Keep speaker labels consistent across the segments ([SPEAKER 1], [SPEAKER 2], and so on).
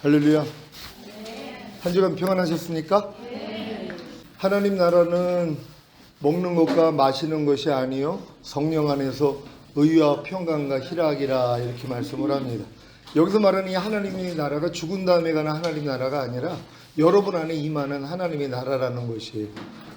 [SPEAKER 1] 할렐루야. 한 주간 평안하셨습니까? 하나님 나라는 먹는 것과 마시는 것이 아니요 성령 안에서 의와 평강과 희락이라 이렇게 말씀을 합니다. 여기서 말하는 이 하나님의 나라가 죽은 다음에 가는 하나님 나라가 아니라 여러분 안에 임하는 하나님의 나라라는 것이에요.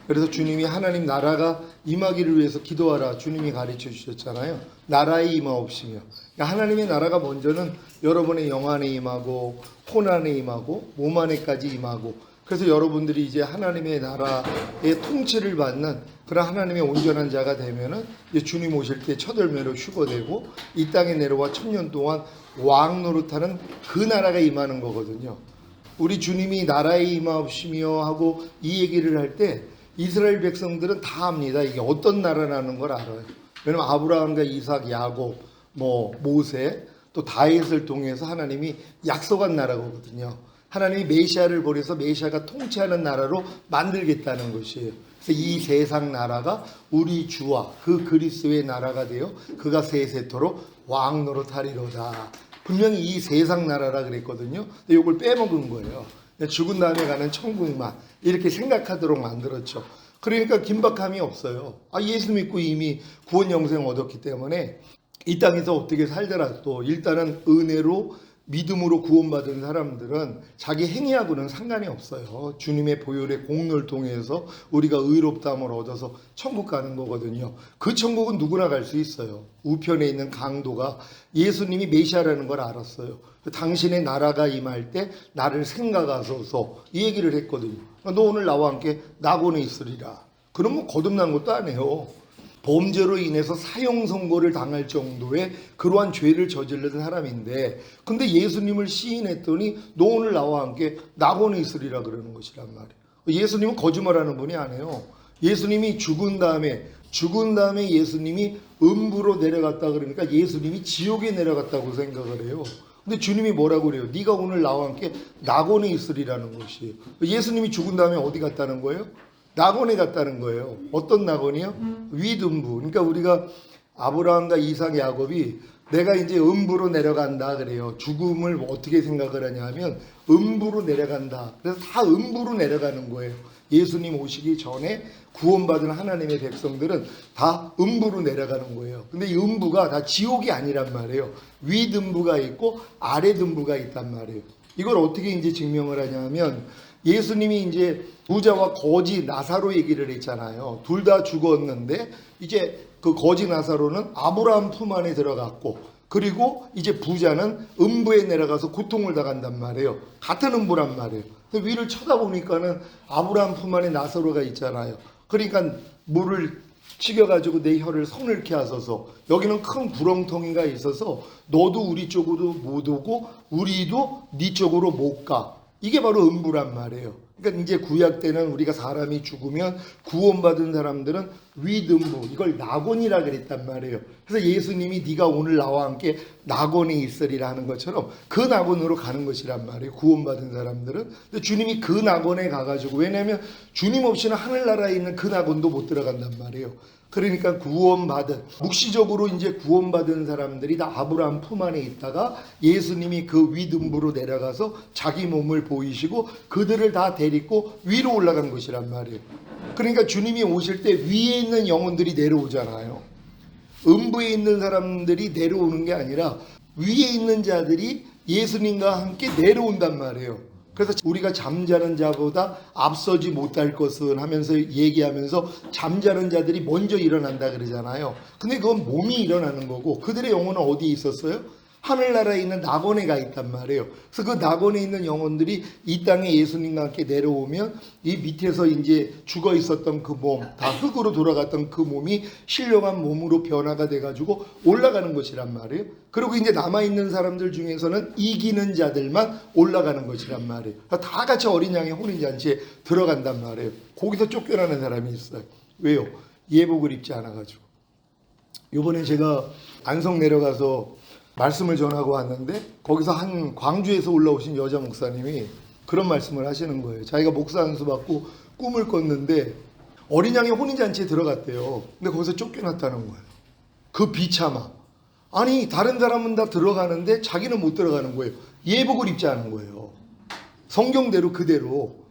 [SPEAKER 1] 그래서 주님이 하나님 나라가 임하기를 위해서 기도하라 주님이 가르쳐 주셨잖아요. 나라에 임하옵시며, 그러니까 하나님의 나라가 먼저는 여러분의 영 안에 임하고 혼 안에 임하고 몸 안에까지 임하고, 그래서 여러분들이 이제 하나님의 나라의 통치를 받는 그런 하나님의 온전한 자가 되면은 이제 주님 오실 때 첫 열매로 휴거되고 이 땅에 내려와 1000년 동안 왕 노릇하는 그 나라가 임하는 거거든요. 우리 주님이 나라에 임하옵시며 하고 이 얘기를 할 때 이스라엘 백성들은 다 압니다. 이게 어떤 나라라는 걸 알아요. 왜냐면 아브라함과 이삭, 야곱, 모세, 또 다윗을 통해서 하나님이 약속한 나라거든요. 하나님이 메시아를 보내서 메시아가 통치하는 나라로 만들겠다는 것이에요. 그래서 이 세상 나라가 우리 주와 그 그리스도의 나라가 되어 그가 세세토록 왕 노릇하리로다. 분명히 이 세상 나라라 그랬거든요. 근데 이걸 빼먹은 거예요. 죽은 다음에 가는 천국만 이렇게 생각하도록 만들었죠. 그러니까 긴박함이 없어요. 예수 믿고 이미 구원 영생 얻었기 때문에 이 땅에서 어떻게 살더라도 일단은 은혜로 믿음으로 구원받은 사람들은 자기 행위하고는 상관이 없어요. 주님의 보혈의 공로를 통해서 우리가 의롭다함을 얻어서 천국 가는 거거든요. 그 천국은 누구나 갈 수 있어요. 우편에 있는 강도가 예수님이 메시아라는 걸 알았어요. 당신의 나라가 임할 때 나를 생각하소서 이 얘기를 했거든요. 너 오늘 나와 함께 낙원에 있으리라. 그럼 거듭난 것도 아니에요. 범죄로 인해서 사형 선고를 당할 정도의 그러한 죄를 저지른 사람인데, 근데 예수님을 시인했더니 너 오늘 나와 함께 낙원에 있으리라 그러는 것이란 말이에요. 예수님은 거짓말하는 분이 아니에요. 예수님이 죽은 다음에 예수님이 음부로 내려갔다 그러니까 예수님이 지옥에 내려갔다고 생각을 해요. 근데 주님이 뭐라고 그래요? 네가 오늘 나와 함께 낙원에 있으리라는 것이에요. 예수님이 죽은 다음에 어디 갔다는 거예요? 낙원에 갔다는 거예요. 어떤 낙원이요? 위든부. 그러니까 우리가 아브라함과 이삭, 야곱이 내가 이제 음부로 내려간다 그래요. 죽음을 어떻게 생각을 하냐면 음부로 내려간다. 그래서 다 음부로 내려가는 거예요. 예수님 오시기 전에 구원받은 하나님의 백성들은 다 음부로 내려가는 거예요. 근데 이 음부가 다 지옥이 아니란 말이에요. 위든부가 있고 아래든부가 있단 말이에요. 이걸 어떻게 이제 증명을 하냐면 예수님이 이제 부자와 거지 나사로 얘기를 했잖아요. 둘 다 죽었는데 이제 그 거지 나사로는 아브라함 품 안에 들어갔고, 그리고 이제 부자는 음부에 내려가서 고통을 당한단 말이에요. 같은 음부란 말이에요. 위를 쳐다보니까는 아브라함 품 안에 나사로가 있잖아요. 그러니까 물을 치겨가지고 내 혀를 서늘케 하소서. 여기는 큰 구렁텅이가 있어서 너도 우리 쪽으로 못 오고 우리도 네 쪽으로 못 가. 이게 바로 음부란 말이에요. 그러니까 이제 구약 때는 우리가 사람이 죽으면 구원받은 사람들은 위든부, 이걸 낙원이라 그랬단 말이에요. 그래서 예수님이 네가 오늘 나와 함께 낙원에 있으리라 하는 것처럼 그 낙원으로 가는 것이란 말이에요. 구원받은 사람들은. 근데 주님이 그 낙원에 가가지고, 왜냐하면 주님 없이는 하늘나라에 있는 그 낙원도 못 들어간단 말이에요. 그러니까 구원받은, 묵시적으로 이제 구원받은 사람들이 다 아브라함 품 안에 있다가 예수님이 그 위든부로 내려가서 자기 몸을 보이시고 그들을 다 데리고 위로 올라간 것이란 말이에요. 그러니까 주님이 오실 때 위에 있는 영혼들이 내려오잖아요. 음부에 있는 사람들이 내려오는 게 아니라 위에 있는 자들이 예수님과 함께 내려온단 말이에요. 그래서 우리가 잠자는 자보다 앞서지 못할 것은 하면서 얘기하면서 잠자는 자들이 먼저 일어난다 그러잖아요. 근데 그건 몸이 일어나는 거고 그들의 영혼은 어디에 있었어요? 하늘나라에 있는 낙원에 가 있단 말이에요. 그래서 그 낙원에 있는 영혼들이 이 땅에 예수님과 함께 내려오면 이 밑에서 이제 죽어 있었던 그 몸, 다 흙으로 돌아갔던 그 몸이 신령한 몸으로 변화가 돼가지고 올라가는 것이란 말이에요. 그리고 이제 남아있는 사람들 중에서는 이기는 자들만 올라가는 것이란 말이에요. 다 같이 어린 양의 혼인잔치에 들어간단 말이에요. 거기서 쫓겨나는 사람이 있어요. 왜요? 예복을 입지 않아가지고. 요번에 제가 안성 내려가서 말씀을 전하고 왔는데 거기서 한 광주에서 올라오신 여자 목사님이 그런 말씀을 하시는 거예요. 자기가 목사 안수 받고 꿈을 꿨는데 어린 양의 혼인잔치에 들어갔대요. 근데 거기서 쫓겨났다는 거예요. 그 비참함. 아니 다른 사람은 다 들어가는데 자기는 못 들어가는 거예요. 예복을 입지 않은 거예요. 성경대로 그대로.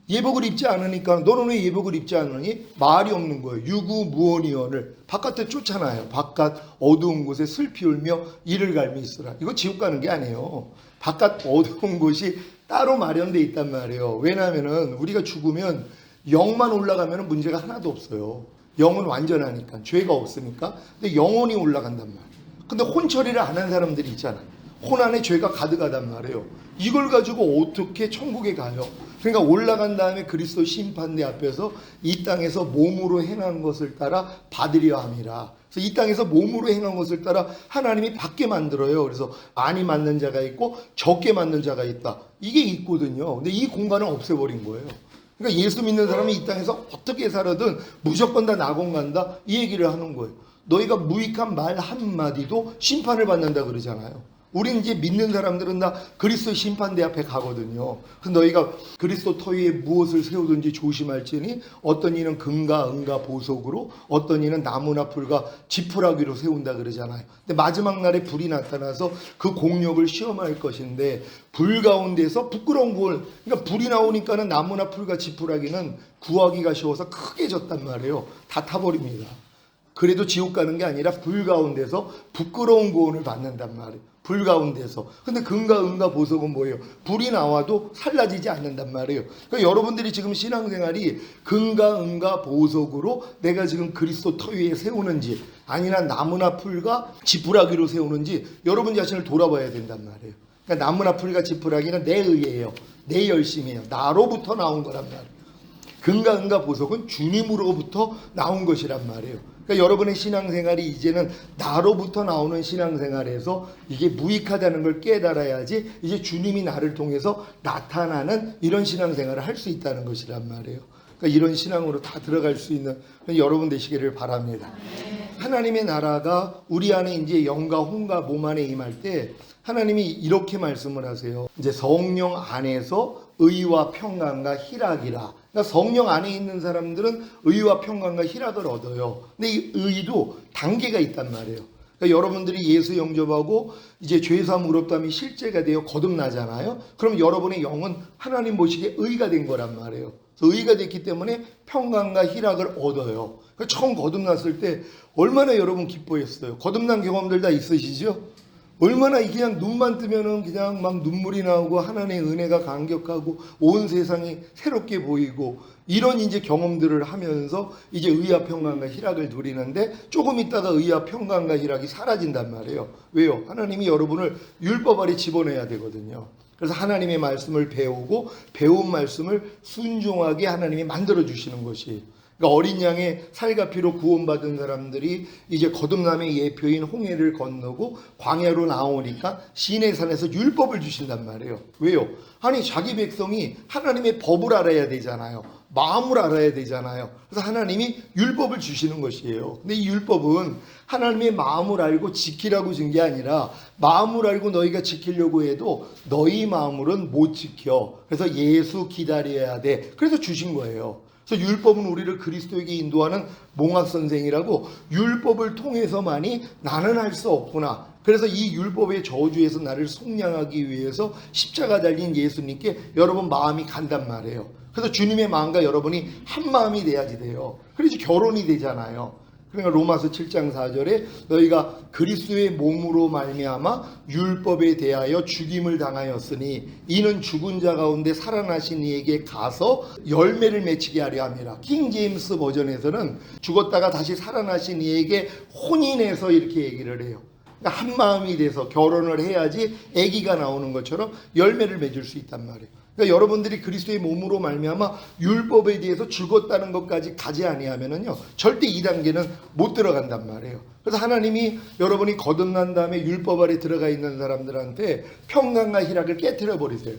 [SPEAKER 1] 예복을 입지 않으니까 너는 왜 예복을 입지 않으니? 말이 없는 거예요. 유구무원이원을 바깥에 쫓아나요. 바깥 어두운 곳에 슬피 울며 이를 갈미 있으라. 이거 지옥 가는 게 아니에요. 바깥 어두운 곳이 따로 마련돼 있단 말이에요. 왜냐하면 우리가 죽으면 영만 올라가면 문제가 하나도 없어요. 영은 완전하니까, 죄가 없으니까. 근데 영혼이 올라간단 말이에요. 근데 혼처리를 안 한 사람들이 있잖아요. 혼 안에 죄가 가득하단 말이에요. 이걸 가지고 어떻게 천국에 가요? 그러니까 올라간 다음에 그리스도 심판대 앞에서 이 땅에서 몸으로 행한 것을 따라 받으려 함이라. 그래서 이 땅에서 몸으로 행한 것을 따라 하나님이 받게 만들어요. 그래서 많이 맞는 자가 있고 적게 맞는 자가 있다. 이게 있거든요. 근데 이 공간을 없애버린 거예요. 그러니까 예수 믿는 사람이 이 땅에서 어떻게 살아든 무조건 다 낙원 간다, 이 얘기를 하는 거예요. 너희가 무익한 말 한마디도 심판을 받는다 그러잖아요. 우리 이제 믿는 사람들은 다 그리스도 심판대 앞에 가거든요. 너희가 그리스도 터 위에 무엇을 세우든지 조심할지니 어떤 이는 금과 은과 보석으로, 어떤 이는 나무나 풀과 지푸라기로 세운다 그러잖아요. 근데 마지막 날에 불이 나타나서 그 공력을 시험할 것인데, 불 가운데서 부끄러운 걸, 그러니까 불이 나오니까는 나무나 풀과 지푸라기는 구하기가 쉬워서 크게 졌단 말이에요. 다 타버립니다. 그래도 지옥 가는 게 아니라 불 가운데서 부끄러운 고온을 받는단 말이에요. 불 가운데서. 근데 금과 은과 보석은 뭐예요? 불이 나와도 살라지지 않는단 말이에요. 그러니까 여러분들이 지금 신앙생활이 금과 은과 보석으로 내가 지금 그리스도 터 위에 세우는지, 아니나 나무나 풀과 지푸라기로 세우는지 여러분 자신을 돌아봐야 된단 말이에요. 그러니까 나무나 풀과 지푸라기는 내 의예요. 내 열심이에요. 나로부터 나온 거란 말이에요. 금과 은과 보석은 주님으로부터 나온 것이란 말이에요. 그러니까 여러분의 신앙생활이 이제는 나로부터 나오는 신앙생활에서 이게 무익하다는 걸 깨달아야지 이제 주님이 나를 통해서 나타나는 이런 신앙생활을 할 수 있다는 것이란 말이에요. 그러니까 이런 신앙으로 다 들어갈 수 있는 여러분 되시기를 바랍니다. 하나님의 나라가 우리 안에 이제 영과 혼과 몸 안에 임할 때 하나님이 이렇게 말씀을 하세요. 이제 성령 안에서 의와 평강과 희락이라. 그러니까 성령 안에 있는 사람들은 의와 평강과 희락을 얻어요. 근데 이 의도 단계가 있단 말이에요. 그러니까 여러분들이 예수 영접하고 이제 죄사함 의롭다함이 실제가 되어 거듭나잖아요. 그럼 여러분의 영은 하나님 보시기에 의가 된 거란 말이에요. 그래서 의가 됐기 때문에 평강과 희락을 얻어요. 그러니까 처음 거듭났을 때 얼마나 여러분 기뻐했어요. 거듭난 경험들 다 있으시죠? 얼마나 그냥 눈만 뜨면은 그냥 막 눈물이 나오고 하나님의 은혜가 감격하고 온 세상이 새롭게 보이고 이런 이제 경험들을 하면서 이제 의와 평강과 희락을 누리는데, 조금 있다가 의와 평강과 희락이 사라진단 말이에요. 왜요? 하나님이 여러분을 율법 아래 집어넣어야 되거든요. 그래서 하나님의 말씀을 배우고 배운 말씀을 순종하게 하나님이 만들어 주시는 것이, 그러니까 어린 양의 살과 피로 구원받은 사람들이 이제 거듭남의 예표인 홍해를 건너고 광야로 나오니까 시내산에서 율법을 주신단 말이에요. 왜요? 아니 자기 백성이 하나님의 법을 알아야 되잖아요. 마음을 알아야 되잖아요. 그래서 하나님이 율법을 주시는 것이에요. 근데 이 율법은 하나님의 마음을 알고 지키라고 준 게 아니라, 마음을 알고 너희가 지키려고 해도 너희 마음으로는 못 지켜. 그래서 예수 기다려야 돼. 그래서 주신 거예요. 그래서 율법은 우리를 그리스도에게 인도하는 몽학선생이라고, 율법을 통해서만이 나는 할 수 없구나. 그래서 이 율법의 저주에서 나를 속량하기 위해서 십자가 달린 예수님께 여러분 마음이 간단 말이에요. 그래서 주님의 마음과 여러분이 한 마음이 돼야지 돼요. 그래서 결혼이 되잖아요. 그러니까 로마서 7장 4절에 너희가 그리스도의 몸으로 말미암아 율법에 대하여 죽임을 당하였으니 이는 죽은 자 가운데 살아나신 이에게 가서 열매를 맺히게 하려 함이라. 킹 제임스 버전에서는 죽었다가 다시 살아나신 이에게 혼인해서 이렇게 얘기를 해요. 그러니까 한 마음이 돼서 결혼을 해야지 아기가 나오는 것처럼 열매를 맺을 수 있단 말이에요. 그러니까 여러분들이 그리스도의 몸으로 말미암아 율법에 대해서 죽었다는 것까지 가지 아니하면은요 절대 이 단계는 못 들어간단 말이에요. 그래서 하나님이 여러분이 거듭난 다음에 율법 아래 들어가 있는 사람들한테 평강과 희락을 깨트려 버리세요.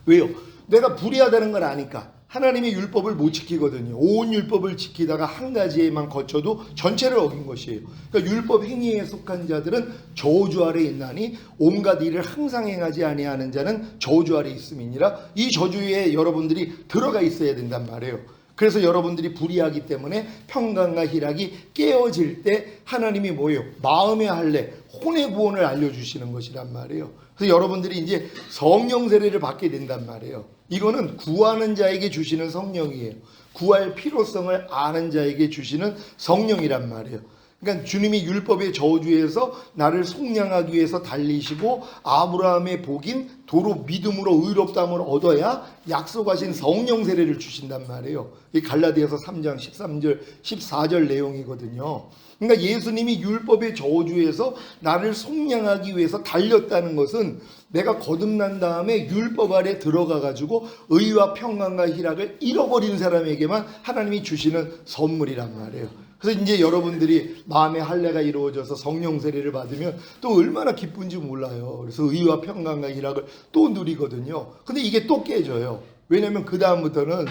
[SPEAKER 1] 왜요? 내가 불의하다는 걸 아니까. 하나님의 율법을 못 지키거든요. 온 율법을 지키다가 한 가지에만 거쳐도 전체를 어긴 것이에요. 그러니까 율법 행위에 속한 자들은 저주 아래 있나니 온갖 일을 항상 행하지 아니하는 자는 저주 아래 있음이니라. 이 저주에 여러분들이 들어가 있어야 된단 말이에요. 그래서 여러분들이 불의하기 때문에 평강과 희락이 깨어질 때 하나님이 뭐예요? 마음의 할례, 혼의 구원을 알려주시는 것이란 말이에요. 그래서 여러분들이 이제 성령 세례를 받게 된단 말이에요. 이거는 구하는 자에게 주시는 성령이에요. 구할 필요성을 아는 자에게 주시는 성령이란 말이에요. 그러니까 주님이 율법의 저주에서 나를 속량하기 위해서 달리시고 아브라함의 복인 도로 믿음으로 의롭다함을 얻어야 약속하신 성령 세례를 주신단 말이에요. 이 갈라디아서 3장 13절 14절 내용이거든요. 그러니까 예수님이 율법의 저주에서 나를 속량하기 위해서 달렸다는 것은 내가 거듭난 다음에 율법 아래 들어가 가지고 의와 평강과 희락을 잃어버린 사람에게만 하나님이 주시는 선물이란 말이에요. 그래서 이제 여러분들이 마음의 할례가 이루어져서 성령 세례를 받으면 또 얼마나 기쁜지 몰라요. 그래서 의와 평강과 희락을 또 누리거든요. 근데 이게 또 깨져요. 왜냐하면 그 다음부터는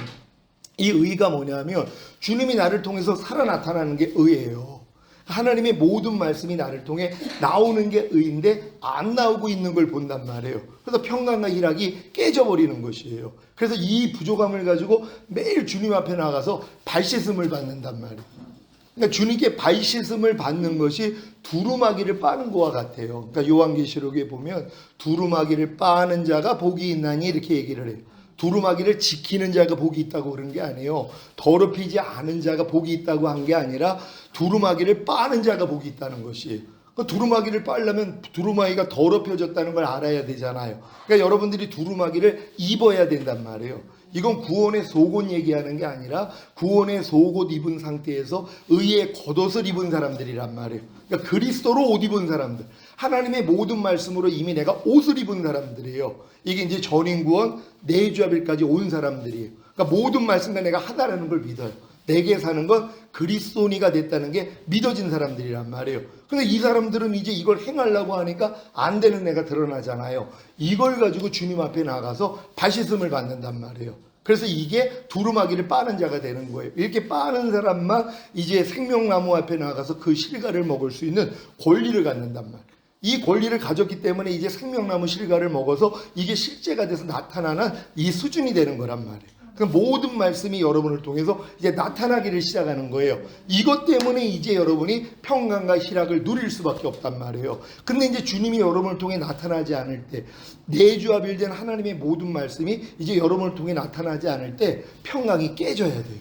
[SPEAKER 1] 이 의가 뭐냐면 주님이 나를 통해서 살아 나타나는 게 의예요. 하나님의 모든 말씀이 나를 통해 나오는 게 의인데 안 나오고 있는 걸 본단 말이에요. 그래서 평강과 희락이 깨져버리는 것이에요. 그래서 이 부족함을 가지고 매일 주님 앞에 나가서 발 씻음을 받는단 말이에요. 그러니까 주님께 발 씻음을 받는 것이 두루마기를 빠는 것과 같아요. 그러니까 요한계시록에 보면 두루마기를 빠는 자가 복이 있나니 이렇게 얘기를 해요. 두루마기를 지키는 자가 복이 있다고 그런 게 아니에요. 더럽히지 않은 자가 복이 있다고 한 게 아니라 두루마기를 빠는 자가 복이 있다는 것이에요. 두루마기를 빨려면 두루마기가 더럽혀졌다는 걸 알아야 되잖아요. 그러니까 여러분들이 두루마기를 입어야 된단 말이에요. 이건 구원의 속옷 얘기하는 게 아니라 구원의 속옷 입은 상태에서 의의 겉옷을 입은 사람들이란 말이에요. 그러니까 그리스도로 옷 입은 사람들, 하나님의 모든 말씀으로 이미 내가 옷을 입은 사람들이에요. 이게 이제 전인구원 내주합일까지 온 사람들이에요. 그러니까 모든 말씀과 내가 하다라는 걸 믿어요. 내게 사는 건 그리스도니가 됐다는 게 믿어진 사람들이란 말이에요. 근데 이 사람들은 이제 이걸 행하려고 하니까 안 되는 애가 드러나잖아요. 이걸 가지고 주님 앞에 나가서 발씻음을 받는단 말이에요. 그래서 이게 두루마기를 빠는 자가 되는 거예요. 이렇게 빠는 사람만 이제 생명나무 앞에 나가서 그 실과를 먹을 수 있는 권리를 갖는단 말이에요. 이 권리를 가졌기 때문에 이제 생명나무 실과를 먹어서 이게 실제가 돼서 나타나는 이 수준이 되는 거란 말이에요. 그 모든 말씀이 여러분을 통해서 이제 나타나기를 시작하는 거예요. 이것 때문에 이제 여러분이 평강과 희락을 누릴 수밖에 없단 말이에요. 근데 이제 주님이 여러분을 통해 나타나지 않을 때, 내주합일된 하나님의 모든 말씀이 이제 여러분을 통해 나타나지 않을 때 평강이 깨져야 돼요.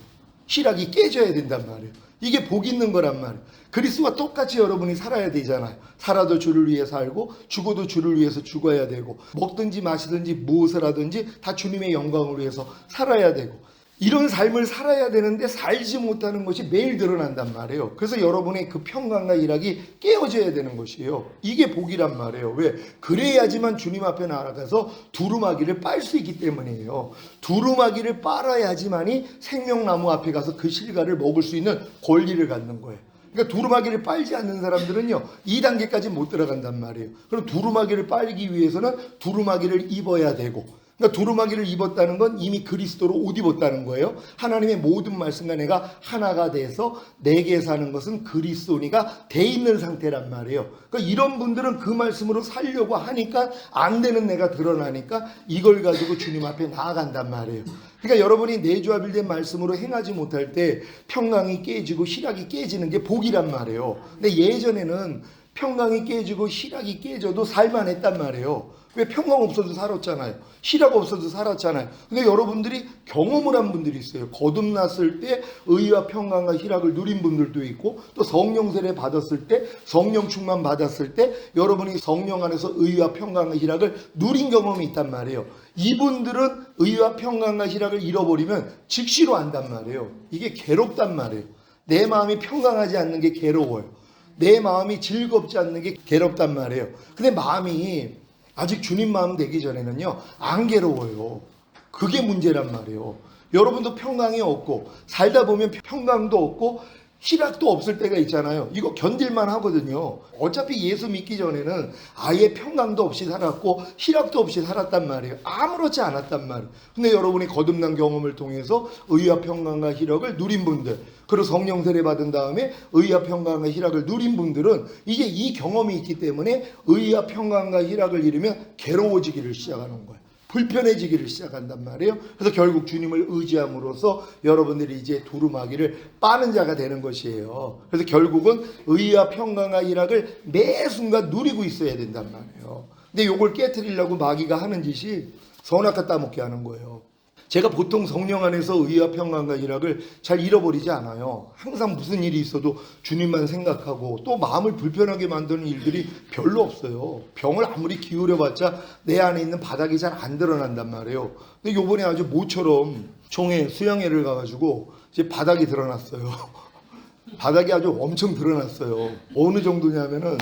[SPEAKER 1] 희락이 깨져야 된단 말이에요. 이게 복 있는 거란 말이에요. 그리스도와 똑같이 여러분이 살아야 되잖아요. 살아도 주를 위해 살고 죽어도 주를 위해서 죽어야 되고 먹든지 마시든지 무엇을 하든지 다 주님의 영광을 위해서 살아야 되고 이런 삶을 살아야 되는데 살지 못하는 것이 매일 드러난단 말이에요. 그래서 여러분의 그 평강과 희락이 깨어져야 되는 것이에요. 이게 복이란 말이에요. 왜? 그래야지만 주님 앞에 나아가서 두루마기를 빨 수 있기 때문이에요. 두루마기를 빨아야지만이 생명나무 앞에 가서 그 실과를 먹을 수 있는 권리를 갖는 거예요. 그러니까 두루마기를 빨지 않는 사람들은요 2단계까지 못 들어간단 말이에요. 그럼 두루마기를 빨기 위해서는 두루마기를 입어야 되고, 그러니까 두루마기를 입었다는 건 이미 그리스도로 옷 입었다는 거예요. 하나님의 모든 말씀과 내가 하나가 돼서 내게 사는 것은 그리스도니가 돼 있는 상태란 말이에요. 그러니까 이런 분들은 그 말씀으로 살려고 하니까 안 되는 내가 드러나니까 이걸 가지고 주님 앞에 나아간단 말이에요. 그러니까 여러분이 내주합일된 말씀으로 행하지 못할 때 평강이 깨지고 희락이 깨지는 게 복이란 말이에요. 근데 예전에는 평강이 깨지고 희락이 깨져도 살만했단 말이에요. 왜? 평강 없어도 살았잖아요. 희락 없어도 살았잖아요. 근데 여러분들이 경험을 한 분들이 있어요. 거듭났을 때 의와 평강과 희락을 누린 분들도 있고, 또 성령 세례 받았을 때, 성령 충만 받았을 때 여러분이 성령 안에서 의와 평강과 희락을 누린 경험이 있단 말이에요. 이분들은 의와 평강과 희락을 잃어버리면 즉시로 안단 말이에요. 이게 괴롭단 말이에요. 내 마음이 평강하지 않는 게 괴로워요. 내 마음이 즐겁지 않는 게 괴롭단 말이에요. 근데 마음이 아직 주님 마음 되기 전에는요 안 괴로워요. 그게 문제란 말이에요. 여러분도 평강이 없고 살다 보면 평강도 없고 희락도 없을 때가 있잖아요. 이거 견딜만 하거든요. 어차피 예수 믿기 전에는 아예 평강도 없이 살았고 희락도 없이 살았단 말이에요. 아무렇지 않았단 말이에요. 근데 여러분이 거듭난 경험을 통해서 의와 평강과 희락을 누린 분들, 그리고 성령 세례 받은 다음에 의와 평강과 희락을 누린 분들은 이제 이 경험이 있기 때문에 의와 평강과 희락을 잃으면 괴로워지기를 시작하는 거예요. 불편해지기를 시작한단 말이에요. 그래서 결국 주님을 의지함으로써 여러분들이 이제 두루마기를 빠는 자가 되는 것이에요. 그래서 결국은 의와 평강과 일락을 매 순간 누리고 있어야 된단 말이에요. 근데 요걸 깨트리려고 마귀가 하는 짓이 선악과 따먹게 하는 거예요. 제가 보통 성령 안에서 의와 평강과 일락을 잘 잃어버리지 않아요. 항상 무슨 일이 있어도 주님만 생각하고 또 마음을 불편하게 만드는 일들이 별로 없어요. 병을 아무리 기울여봤자 내 안에 있는 바닥이 잘 안 드러난단 말이에요. 근데 요번에 아주 모처럼 총회 수양회를 가가지고 이제 바닥이 드러났어요. 바닥이 아주 엄청 드러났어요. 어느 정도냐면은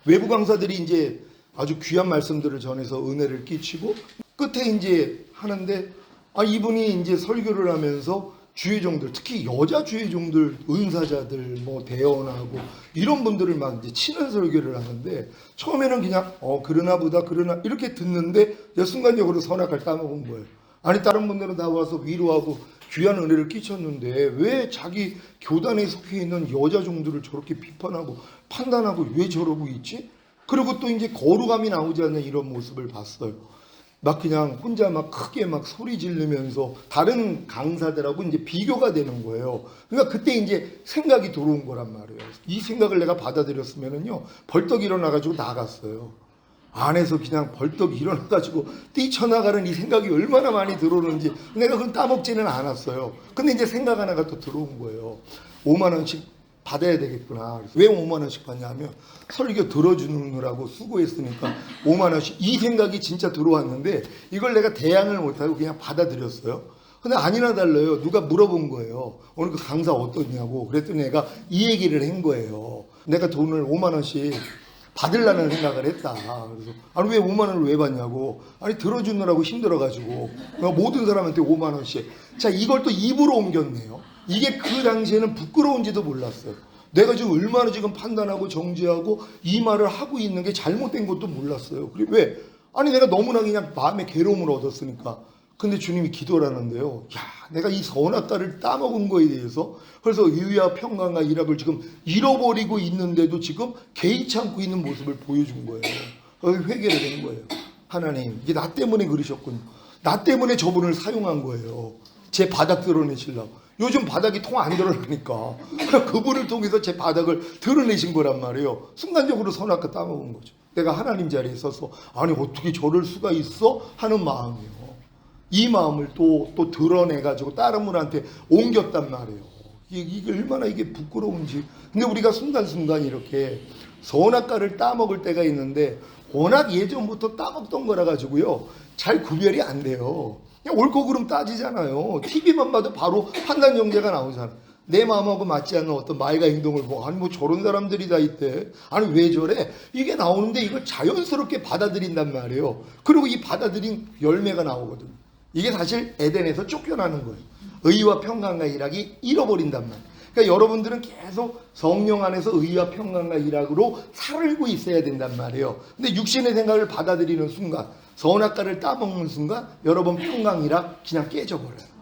[SPEAKER 1] 외부 강사들이 이제 아주 귀한 말씀들을 전해서 은혜를 끼치고 끝에 이제 하는데 이분이 이제 설교를 하면서 주의종들, 특히 여자 주의종들, 은사자들, 뭐 대언하고 이런 분들을 막 이제 치는 설교를 하는데 처음에는 그냥 그러나 보다 그러나 이렇게 듣는데 순간적으로 선악을 따먹은 거예요. 아니 다른 분들은 다 와서 위로하고 귀한 은혜를 끼쳤는데 왜 자기 교단에 속해 있는 여자 종들을 저렇게 비판하고 판단하고 왜 저러고 있지? 그리고 또 이제 거룩함이 나오지 않는 이런 모습을 봤어요. 막 그냥 혼자 막 크게 막 소리 지르면서 다른 강사들하고 이제 비교가 되는 거예요. 그러니까 그때 이제 생각이 들어온 거란 말이에요. 이 생각을 내가 받아들였으면은요, 벌떡 일어나가지고 나갔어요. 안에서 그냥 벌떡 일어나가지고 뛰쳐나가는 이 생각이 얼마나 많이 들어오는지 내가 그건 따먹지는 않았어요. 근데 이제 생각 하나가 또 들어온 거예요. 5만 원씩 받아야 되겠구나. 왜 5만 원씩 받냐면 설교 들어주느라고 수고했으니까 5만 원씩, 이 생각이 진짜 들어왔는데 이걸 내가 대항을 못하고 그냥 받아들였어요. 근데 아니나 달라요. 누가 물어본 거예요. 오늘 그 강사 어떠냐고. 그랬더니 내가 이 얘기를 한 거예요. 내가 돈을 5만 원씩 받으려는 생각을 했다. 그래서 아니 왜 5만 원을 왜 받냐고. 아니 들어주느라고 힘들어가지고 모든 사람한테 5만 원씩. 자, 이걸 또 입으로 옮겼네요. 이게 그 당시에는 부끄러운지도 몰랐어요. 내가 지금 얼마나 지금 판단하고 정죄하고 이 말을 하고 있는 게 잘못된 것도 몰랐어요. 그래 왜? 아니 내가 너무나 그냥 마음의 괴로움을 얻었으니까. 근데 주님이 기도하는데요. 야, 내가 이 선악과를 따먹은 거에 대해서 그래서 의와 평강과 일락을 지금 잃어버리고 있는데도 지금 개의치 않고 있는 모습을 보여준 거예요. 그래서 회개를 된 거예요. 하나님, 이게 나 때문에 그러셨군요. 나 때문에 저분을 사용한 거예요. 제 바닥 드러내시려고. 요즘 바닥이 통 안 드러나니까 그분을 통해서 제 바닥을 드러내신 거란 말이에요. 순간적으로 선악과 따먹은 거죠. 내가 하나님 자리에 서서 아니 어떻게 저럴 수가 있어? 하는 마음이에요. 이 마음을 또 드러내가지고 다른 분한테 옮겼단 말이에요. 이게 얼마나 이게 부끄러운지. 근데 우리가 순간순간 이렇게 선악과를 따먹을 때가 있는데 워낙 예전부터 따먹던 거라 가지고요. 잘 구별이 안 돼요. 그냥 옳고 그름 따지잖아요. TV만 봐도 바로 판단 정죄가 나오잖아요. 내 마음하고 맞지 않는 어떤 말과 행동을 보고 아니 뭐 저런 사람들이 다 있대. 아니 왜 저래? 이게 나오는데 이걸 자연스럽게 받아들인단 말이에요. 그리고 이 받아들인 열매가 나오거든요. 이게 사실 에덴에서 쫓겨나는 거예요. 의와 평강과 일락이 잃어버린단 말이에요. 그러니까 여러분들은 계속 성령 안에서 의와 평강과 일락으로 살고 있어야 된단 말이에요. 근데 육신의 생각을 받아들이는 순간, 선악과를 따먹는 순간 여러분 평강이라 그냥 깨져버려요.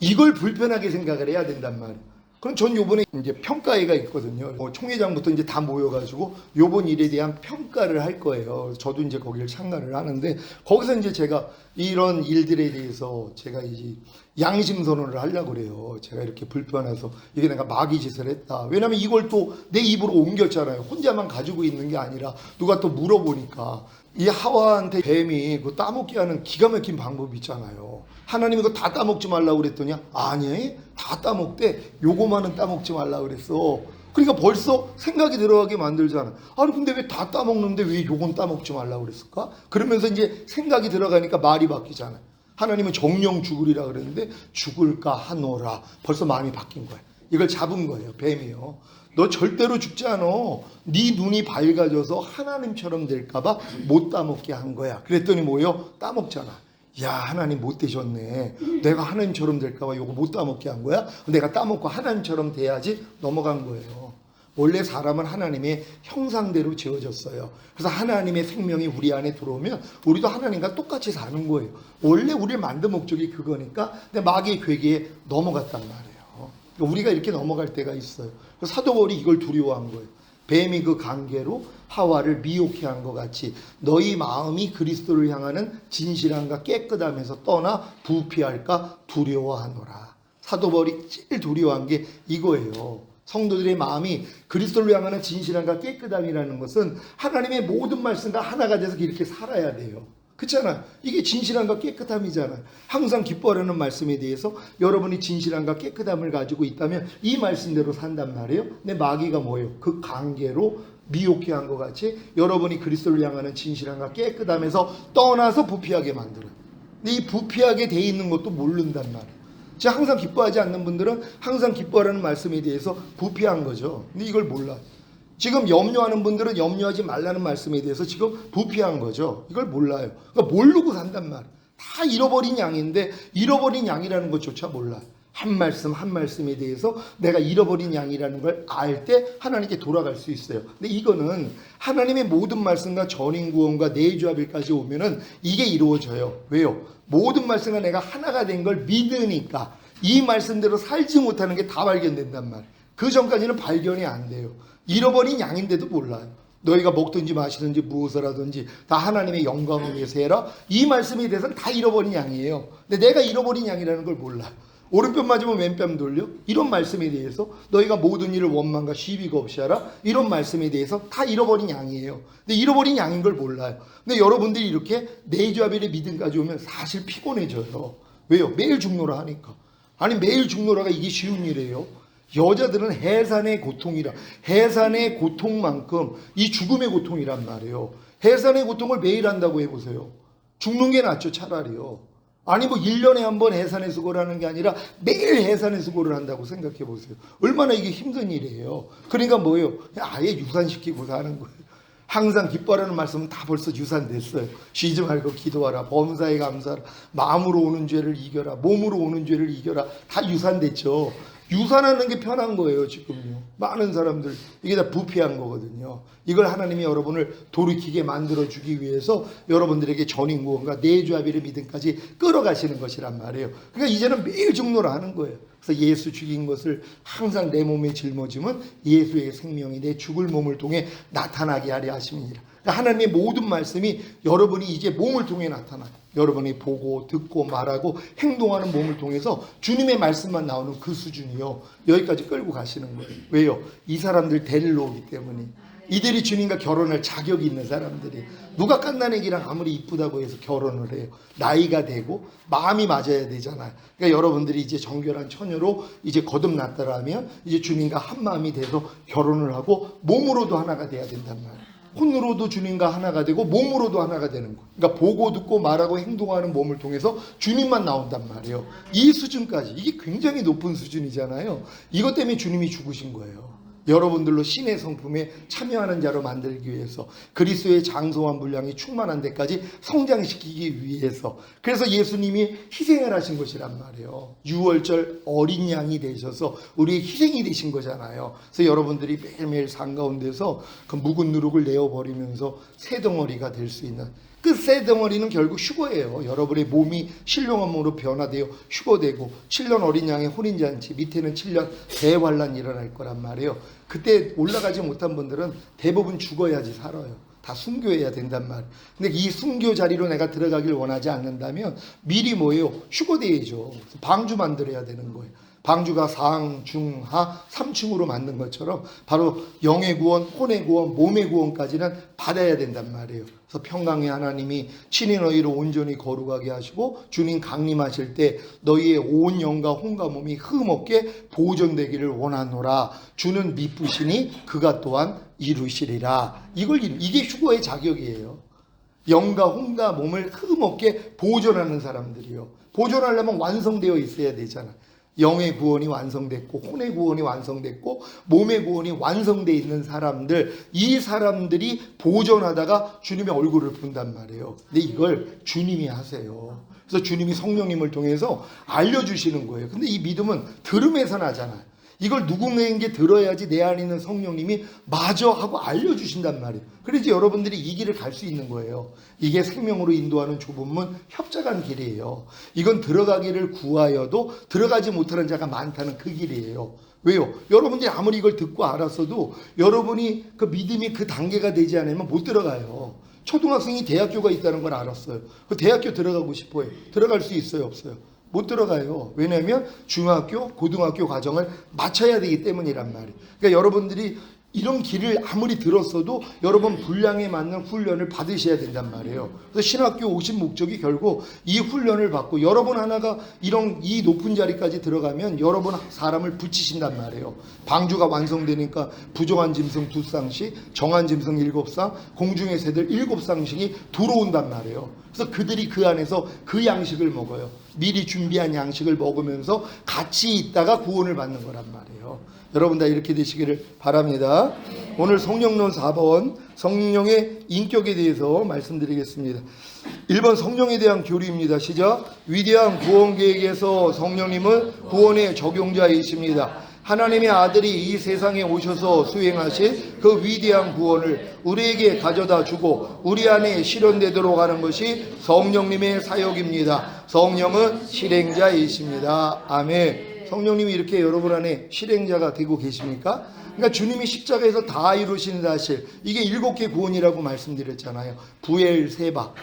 [SPEAKER 1] 이걸 불편하게 생각을 해야 된단 말이에요. 그럼 전 요번에 이제 평가회가 있거든요. 총회장부터 이제 다 모여가지고 요번 일에 대한 평가를 할 거예요. 저도 이제 거기를 참가를 하는데 거기서 이제 제가 이런 일들에 대해서 제가 이제 양심 선언을 하려고 그래요. 제가 이렇게 불편해서 이게 내가 마귀 짓을 했다. 왜냐면 이걸 또 내 입으로 옮겼잖아요. 혼자만 가지고 있는 게 아니라 누가 또 물어보니까 이 하와한테 뱀이 그 따먹게 하는 기가 막힌 방법이 있잖아요. 하나님이 이거 다 따먹지 말라고 그랬더니 아니 다 따먹대. 요거만은 따먹지 말라고 그랬어. 그러니까 벌써 생각이 들어가게 만들잖아. 아니 근데 왜 다 따먹는데 왜 요건 따먹지 말라고 그랬을까? 그러면서 이제 생각이 들어가니까 말이 바뀌잖아요. 하나님은 정령 죽으리라 그랬는데 죽을까 하노라. 벌써 마음이 바뀐 거야. 이걸 잡은 거예요. 뱀이요. 너 절대로 죽지 않아. 네 눈이 밝아져서 하나님처럼 될까봐 못 따먹게 한 거야. 그랬더니 뭐예요? 따먹잖아. 야, 하나님 못 되셨네. 내가 하나님처럼 될까봐 이거 못 따먹게 한 거야? 내가 따먹고 하나님처럼 돼야지. 넘어간 거예요. 원래 사람은 하나님의 형상대로 지어졌어요. 그래서 하나님의 생명이 우리 안에 들어오면 우리도 하나님과 똑같이 사는 거예요. 원래 우리를 만든 목적이 그거니까. 근데 마귀의 괴계에 넘어갔단 말이에요. 우리가 이렇게 넘어갈 때가 있어요. 사도 바울이 이걸 두려워한 거예요. 뱀이 그 관계로 하와를 미혹해 한 것 같이 너희 마음이 그리스도를 향하는 진실함과 깨끗함에서 떠나 부패할까 두려워하노라. 사도 바울이 제일 두려워한 게 이거예요. 성도들의 마음이 그리스도를 향하는 진실함과 깨끗함이라는 것은 하나님의 모든 말씀과 하나가 돼서 이렇게 살아야 돼요. 그렇잖아요. 이게 진실함과 깨끗함이잖아요. 항상 기뻐하라는 말씀에 대해서 여러분이 진실함과 깨끗함을 가지고 있다면 이 말씀대로 산단 말이에요. 근데 마귀가 뭐예요? 그 관계로 미혹해 한 것 같이 여러분이 그리스도를 향하는 진실함과 깨끗함에서 떠나서 부패하게 만들어요. 근데 이 부패하게 돼 있는 것도 모른단 말이에요. 자, 항상 기뻐하지 않는 분들은 항상 기뻐하라는 말씀에 대해서 부패한 거죠. 근데 이걸 몰라요. 지금 염려하는 분들은 염려하지 말라는 말씀에 대해서 지금 부패한 거죠. 이걸 몰라요. 그러니까 모르고 산단 말이에요. 다 잃어버린 양인데 잃어버린 양이라는 것조차 몰라요. 한 말씀 한 말씀에 대해서 내가 잃어버린 양이라는 걸 알 때 하나님께 돌아갈 수 있어요. 근데 이거는 하나님의 모든 말씀과 전인구원과 내주합일까지 오면은 이게 이루어져요. 왜요? 모든 말씀과 내가 하나가 된 걸 믿으니까 이 말씀대로 살지 못하는 게 다 발견된단 말이에요. 그 전까지는 발견이 안 돼요. 잃어버린 양인데도 몰라요. 너희가 먹든지 마시든지 무엇을 하든지 다 하나님의 영광을 위해서 해라. 이 말씀에 대해서는 다 잃어버린 양이에요. 근데 내가 잃어버린 양이라는 걸 몰라요. 오른편 맞으면 왼편 돌려? 이런 말씀에 대해서 너희가 모든 일을 원망과 시비가 없이 하라? 이런 말씀에 대해서 다 잃어버린 양이에요. 근데 잃어버린 양인 걸 몰라요. 근데 여러분들이 이렇게 내주합일의 믿음까지 오면 사실 피곤해져요. 왜요? 매일 죽노라 하니까. 아니 매일 죽노라가 이게 쉬운 일이에요. 여자들은 해산의 고통이라, 해산의 고통만큼 이 죽음의 고통이란 말이에요. 해산의 고통을 매일 한다고 해보세요. 죽는 게 낫죠, 차라리요. 아니 뭐 1년에 한 번 해산의 수고를 하는 게 아니라 매일 해산의 수고를 한다고 생각해 보세요. 얼마나 이게 힘든 일이에요. 그러니까 뭐예요? 아예 유산시키고 사는 거예요. 항상 기뻐하라는 말씀은 다 벌써 유산됐어요. 쉬지 말고 기도하라. 범사에 감사하라. 마음으로 오는 죄를 이겨라. 몸으로 오는 죄를 이겨라. 다 유산됐죠. 유산하는 게 편한 거예요, 지금요. 많은 사람들 이게 다 부패한 거거든요. 이걸 하나님이 여러분을 돌이키게 만들어주기 위해서 여러분들에게 전인구원과 내주합일의 믿음까지 끌어가시는 것이란 말이에요. 그러니까 이제는 매일 죽노라 하는 거예요. 그래서 예수 죽인 것을 항상 내 몸에 짊어지면 예수의 생명이 내 죽을 몸을 통해 나타나게 하려 하심이니라. 그러니까 하나님의 모든 말씀이 여러분이 이제 몸을 통해 나타나요. 여러분이 보고 듣고 말하고 행동하는 몸을 통해서 주님의 말씀만 나오는 그 수준이요. 여기까지 끌고 가시는 거예요. 왜요? 이 사람들 데리러 오기 때문에. 이들이 주님과 결혼할 자격이 있는 사람들이. 누가 갓난애기랑 아무리 이쁘다고 해서 결혼을 해요. 나이가 되고 마음이 맞아야 되잖아요. 그러니까 여러분들이 이제 정결한 처녀로 이제 거듭났다라면 이제 주님과 한 마음이 돼서 결혼을 하고 몸으로도 하나가 돼야 된단 말이에요. 혼으로도 주님과 하나가 되고 몸으로도 하나가 되는 거예요. 그러니까 보고 듣고 말하고 행동하는 몸을 통해서 주님만 나온단 말이에요. 이 수준까지, 이게 굉장히 높은 수준이잖아요. 이것 때문에 주님이 죽으신 거예요. 여러분들로 신의 성품에 참여하는 자로 만들기 위해서, 그리스도의 장성한 분량이 충만한 데까지 성장시키기 위해서. 그래서 예수님이 희생을 하신 것이란 말이에요. 유월절 어린 양이 되셔서 우리의 희생이 되신 거잖아요. 그래서 여러분들이 매일매일 산 가운데서 그 묵은 누룩을 내어버리면서 새덩어리가 될 수 있는, 그 새덩어리는 결국 휴거예요. 여러분의 몸이 신령한 몸으로 변화되어 휴거되고 7년 어린 양의 혼인잔치, 밑에는 7년 대환란이 일어날 거란 말이에요. 그때 올라가지 못한 분들은 대부분 죽어야지 살아요. 다 순교해야 된단 말이에요. 근데 이 순교 자리로 내가 들어가길 원하지 않는다면 미리 뭐예요? 휴거돼야죠. 방주 만들어야 되는 거예요. 방주가 상, 중, 하 3층으로 만든 것처럼 바로 영의 구원, 혼의 구원, 몸의 구원까지는 받아야 된단 말이에요. 그래서 평강의 하나님이 친히 너희를 온전히 거룩하게 하시고 주님 강림하실 때 너희의 온 영과 혼과 몸이 흠없게 보존되기를 원하노라. 주는 미쁘시니 그가 또한 이루시리라. 이게 휴거의 자격이에요. 영과 혼과 몸을 흠없게 보존하는 사람들이요. 보존하려면 완성되어 있어야 되잖아요. 영의 구원이 완성됐고 혼의 구원이 완성됐고 몸의 구원이 완성되어 있는 사람들, 이 사람들이 보존하다가 주님의 얼굴을 본단 말이에요. 근데 이걸 주님이 하세요. 그래서 주님이 성령님을 통해서 알려주시는 거예요. 근데 이 믿음은 들음에서 나잖아요. 이걸 누군가에게 들어야지 내 안에 있는 성령님이 맞아 하고 알려주신단 말이에요. 그래야지 여러분들이 이 길을 갈 수 있는 거예요. 이게 생명으로 인도하는 좁은 문, 협착한 길이에요. 이건 들어가기를 구하여도 들어가지 못하는 자가 많다는 그 길이에요. 왜요? 여러분들이 아무리 이걸 듣고 알았어도 여러분이 그 믿음이 그 단계가 되지 않으면 못 들어가요. 초등학생이 대학교가 있다는 걸 알았어요. 그 대학교 들어가고 싶어요. 들어갈 수 있어요? 없어요? 못 들어가요. 왜냐하면 중학교, 고등학교 과정을 마쳐야 되기 때문이란 말이에요. 그러니까 여러분들이 이런 길을 아무리 들었어도 여러분 분량에 맞는 훈련을 받으셔야 된단 말이에요. 그래서 신학교 오신 목적이 결국 이 훈련을 받고 여러분 하나가 이 높은 자리까지 들어가면 여러분 사람을 붙이신단 말이에요. 방주가 완성되니까 부정한 짐승 2쌍씩, 정한 짐승 7쌍, 공중의 새들 7쌍씩이 들어온단 말이에요. 그래서 그들이 그 안에서 그 양식을 먹어요. 미리 준비한 양식을 먹으면서 같이 있다가 구원을 받는 거란 말이에요. 여러분 다 이렇게 되시기를 바랍니다. 오늘 성령론 4번 성령의 인격에 대해서 말씀드리겠습니다. 1번 성령에 대한 교리입니다. 시작. 위대한 구원 계획에서 성령님은 구원의 적용자이십니다. 하나님의 아들이 이 세상에 오셔서 수행하신 그 위대한 구원을 우리에게 가져다 주고 우리 안에 실현되도록 하는 것이 성령님의 사역입니다. 성령은 실행자이십니다. 아멘. 성령님이 이렇게 여러분 안에 실행자가 되고 계십니까? 그러니까 주님이 십자가에서 다 이루신 사실, 이게 7개 구원이라고 말씀드렸잖아요. 부엘세바,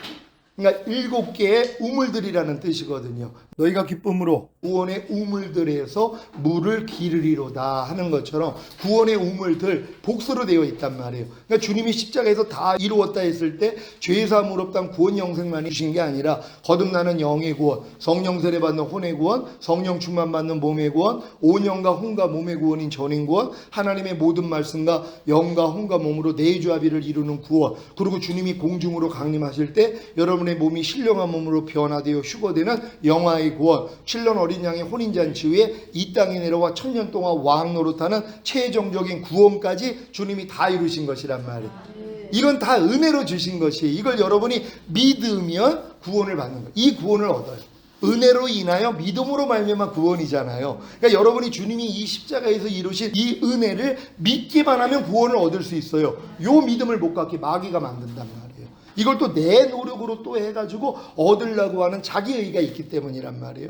[SPEAKER 1] 그러니까 7개의 우물들이라는 뜻이거든요. 너희가 기쁨으로 구원의 우물들에서 물을 기르리로다 하는 것처럼 구원의 우물들 복수로 되어 있단 말이에요. 그러니까 주님이 십자가에서 다 이루었다 했을 때 죄사함을 없단 구원 영생만 주신 게 아니라 거듭나는 영의 구원, 성령 세례 받는 혼의 구원, 성령 충만 받는 몸의 구원, 온영과 혼과 몸의 구원인 전인 구원, 하나님의 모든 말씀과 영과 혼과 몸으로 내조합의를 이루는 구원, 그리고 주님이 공중으로 강림하실 때 여러분의 몸이 신령한 몸으로 변화되어 휴거되는 영화의 구원, 7년 어린 양의 혼인잔치 후에 이 땅에 내려와 1000년 동안 왕 노릇하는 최종적인 구원까지 주님이 다 이루신 것이란 말이에요. 이건 다 은혜로 주신 것이, 이걸 여러분이 믿으면 구원을 받는 거예요. 이 구원을 얻어요. 은혜로 인하여 믿음으로 말미암아 구원이잖아요. 그러니까 여러분이 주님이 이 십자가에서 이루신 이 은혜를 믿기만 하면 구원을 얻을 수 있어요. 요 믿음을 못 갖게 마귀가 만든단 말이에요. 이걸 또 내 노력으로 또 해가지고 얻으려고 하는 자기 의가 있기 때문이란 말이에요.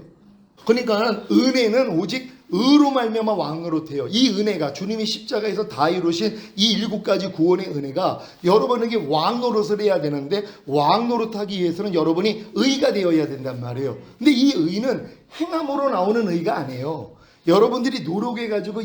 [SPEAKER 1] 그러니까 은혜는 오직 의로 말미암아 왕으로 돼요. 이 은혜가 주님이 십자가에서 다 이루신 이 7가지 구원의 은혜가 여러분에게 왕 노릇을 해야 되는데, 왕 노릇하기 위해서는 여러분이 의가 되어야 된단 말이에요. 근데 이 의는 행함으로 나오는 의가 아니에요. 여러분들이 노력해가지고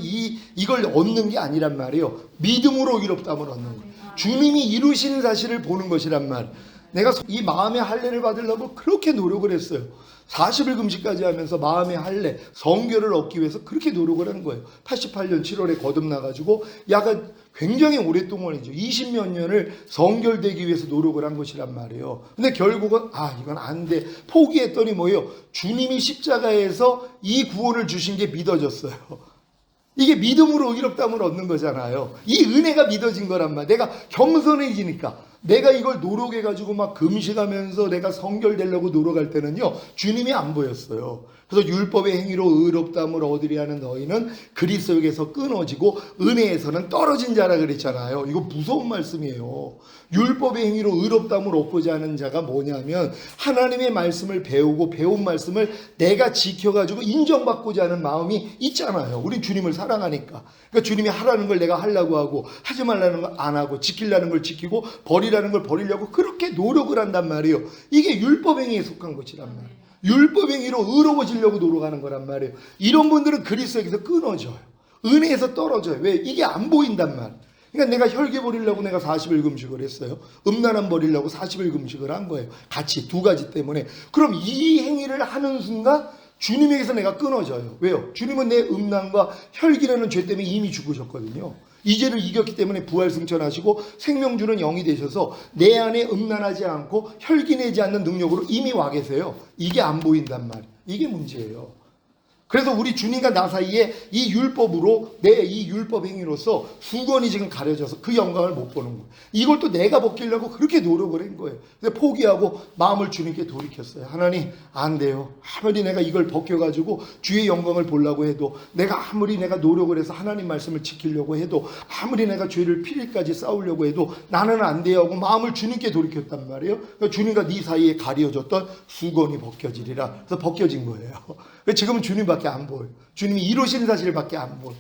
[SPEAKER 1] 이걸 얻는 게 아니란 말이에요. 믿음으로 의롭다함을 얻는 거예요. 주님이 이루신 사실을 보는 것이란 말. 내가 이 마음의 할례를 받으려고 그렇게 노력을 했어요. 40일 금식까지 하면서 마음의 할례, 성결을 얻기 위해서 그렇게 노력을 한 거예요. 88년 7월에 거듭나가지고 약간 굉장히 오랫동안이죠. 20몇 년을 성결되기 위해서 노력을 한 것이란 말이에요. 근데 결국은 이건 안 돼. 포기했더니 뭐예요? 주님이 십자가에서 이 구원을 주신 게 믿어졌어요. 이게 믿음으로 의롭다함을 얻는 거잖아요. 이 은혜가 믿어진 거란 말이야. 내가 겸손해지니까. 내가 이걸 노력해가지고 막 금식하면서 내가 성결되려고 노력할 때는요, 주님이 안 보였어요. 그래서 율법의 행위로 의롭다함을 얻으려 하는 너희는 그리스도에게서 끊어지고 은혜에서는 떨어진 자라 그랬잖아요. 이거 무서운 말씀이에요. 율법의 행위로 의롭다함을 얻고자 하는 자가 뭐냐면 하나님의 말씀을 배우고 배운 말씀을 내가 지켜가지고 인정받고자 하는 마음이 있잖아요. 우리 주님을 사랑하니까. 그러니까 주님이 하라는 걸 내가 하려고 하고, 하지 말라는 걸 안 하고, 지키려는 걸 지키고, 버리라는 걸 버리려고 그렇게 노력을 한단 말이에요. 이게 율법행위에 속한 것이란 말이에요. 율법행위로 의로워지려고 노력하는 거란 말이에요. 이런 분들은 그리스도에게서 끊어져요. 은혜에서 떨어져요. 왜? 이게 안 보인단 말이에요. 그러니까 내가 혈기 버리려고 내가 40일 금식을 했어요. 음란함 버리려고 40일 금식을 한 거예요. 같이 2가지 때문에. 그럼 이 행위를 하는 순간 주님에게서 내가 끊어져요. 왜요? 주님은 내 음란과 혈기라는 죄 때문에 이미 죽으셨거든요. 이 죄를 이겼기 때문에 부활승천하시고 생명 주는 영이 되셔서 내 안에 음란하지 않고 혈기 내지 않는 능력으로 이미 와 계세요. 이게 안 보인단 말이에요. 이게 문제예요. 그래서 우리 주님과 나 사이에 이 율법으로 내 이 율법 행위로서 수건이 지금 가려져서 그 영광을 못 보는 거예요. 이걸 또 내가 벗기려고 그렇게 노력을 한 거예요. 근데 포기하고 마음을 주님께 돌이켰어요. 하나님 안 돼요. 아무리 내가 이걸 벗겨가지고 주의 영광을 보려고 해도, 내가 아무리 내가 노력을 해서 하나님 말씀을 지키려고 해도, 아무리 내가 죄를 필일까지 싸우려고 해도 나는 안 돼요 하고 마음을 주님께 돌이켰단 말이에요. 그러니까 주님과 네 사이에 가려졌던 수건이 벗겨지리라. 그래서 벗겨진 거예요. 지금은 주님밖에 안 보여요. 주님이 이루신 사실밖에 안 보여요.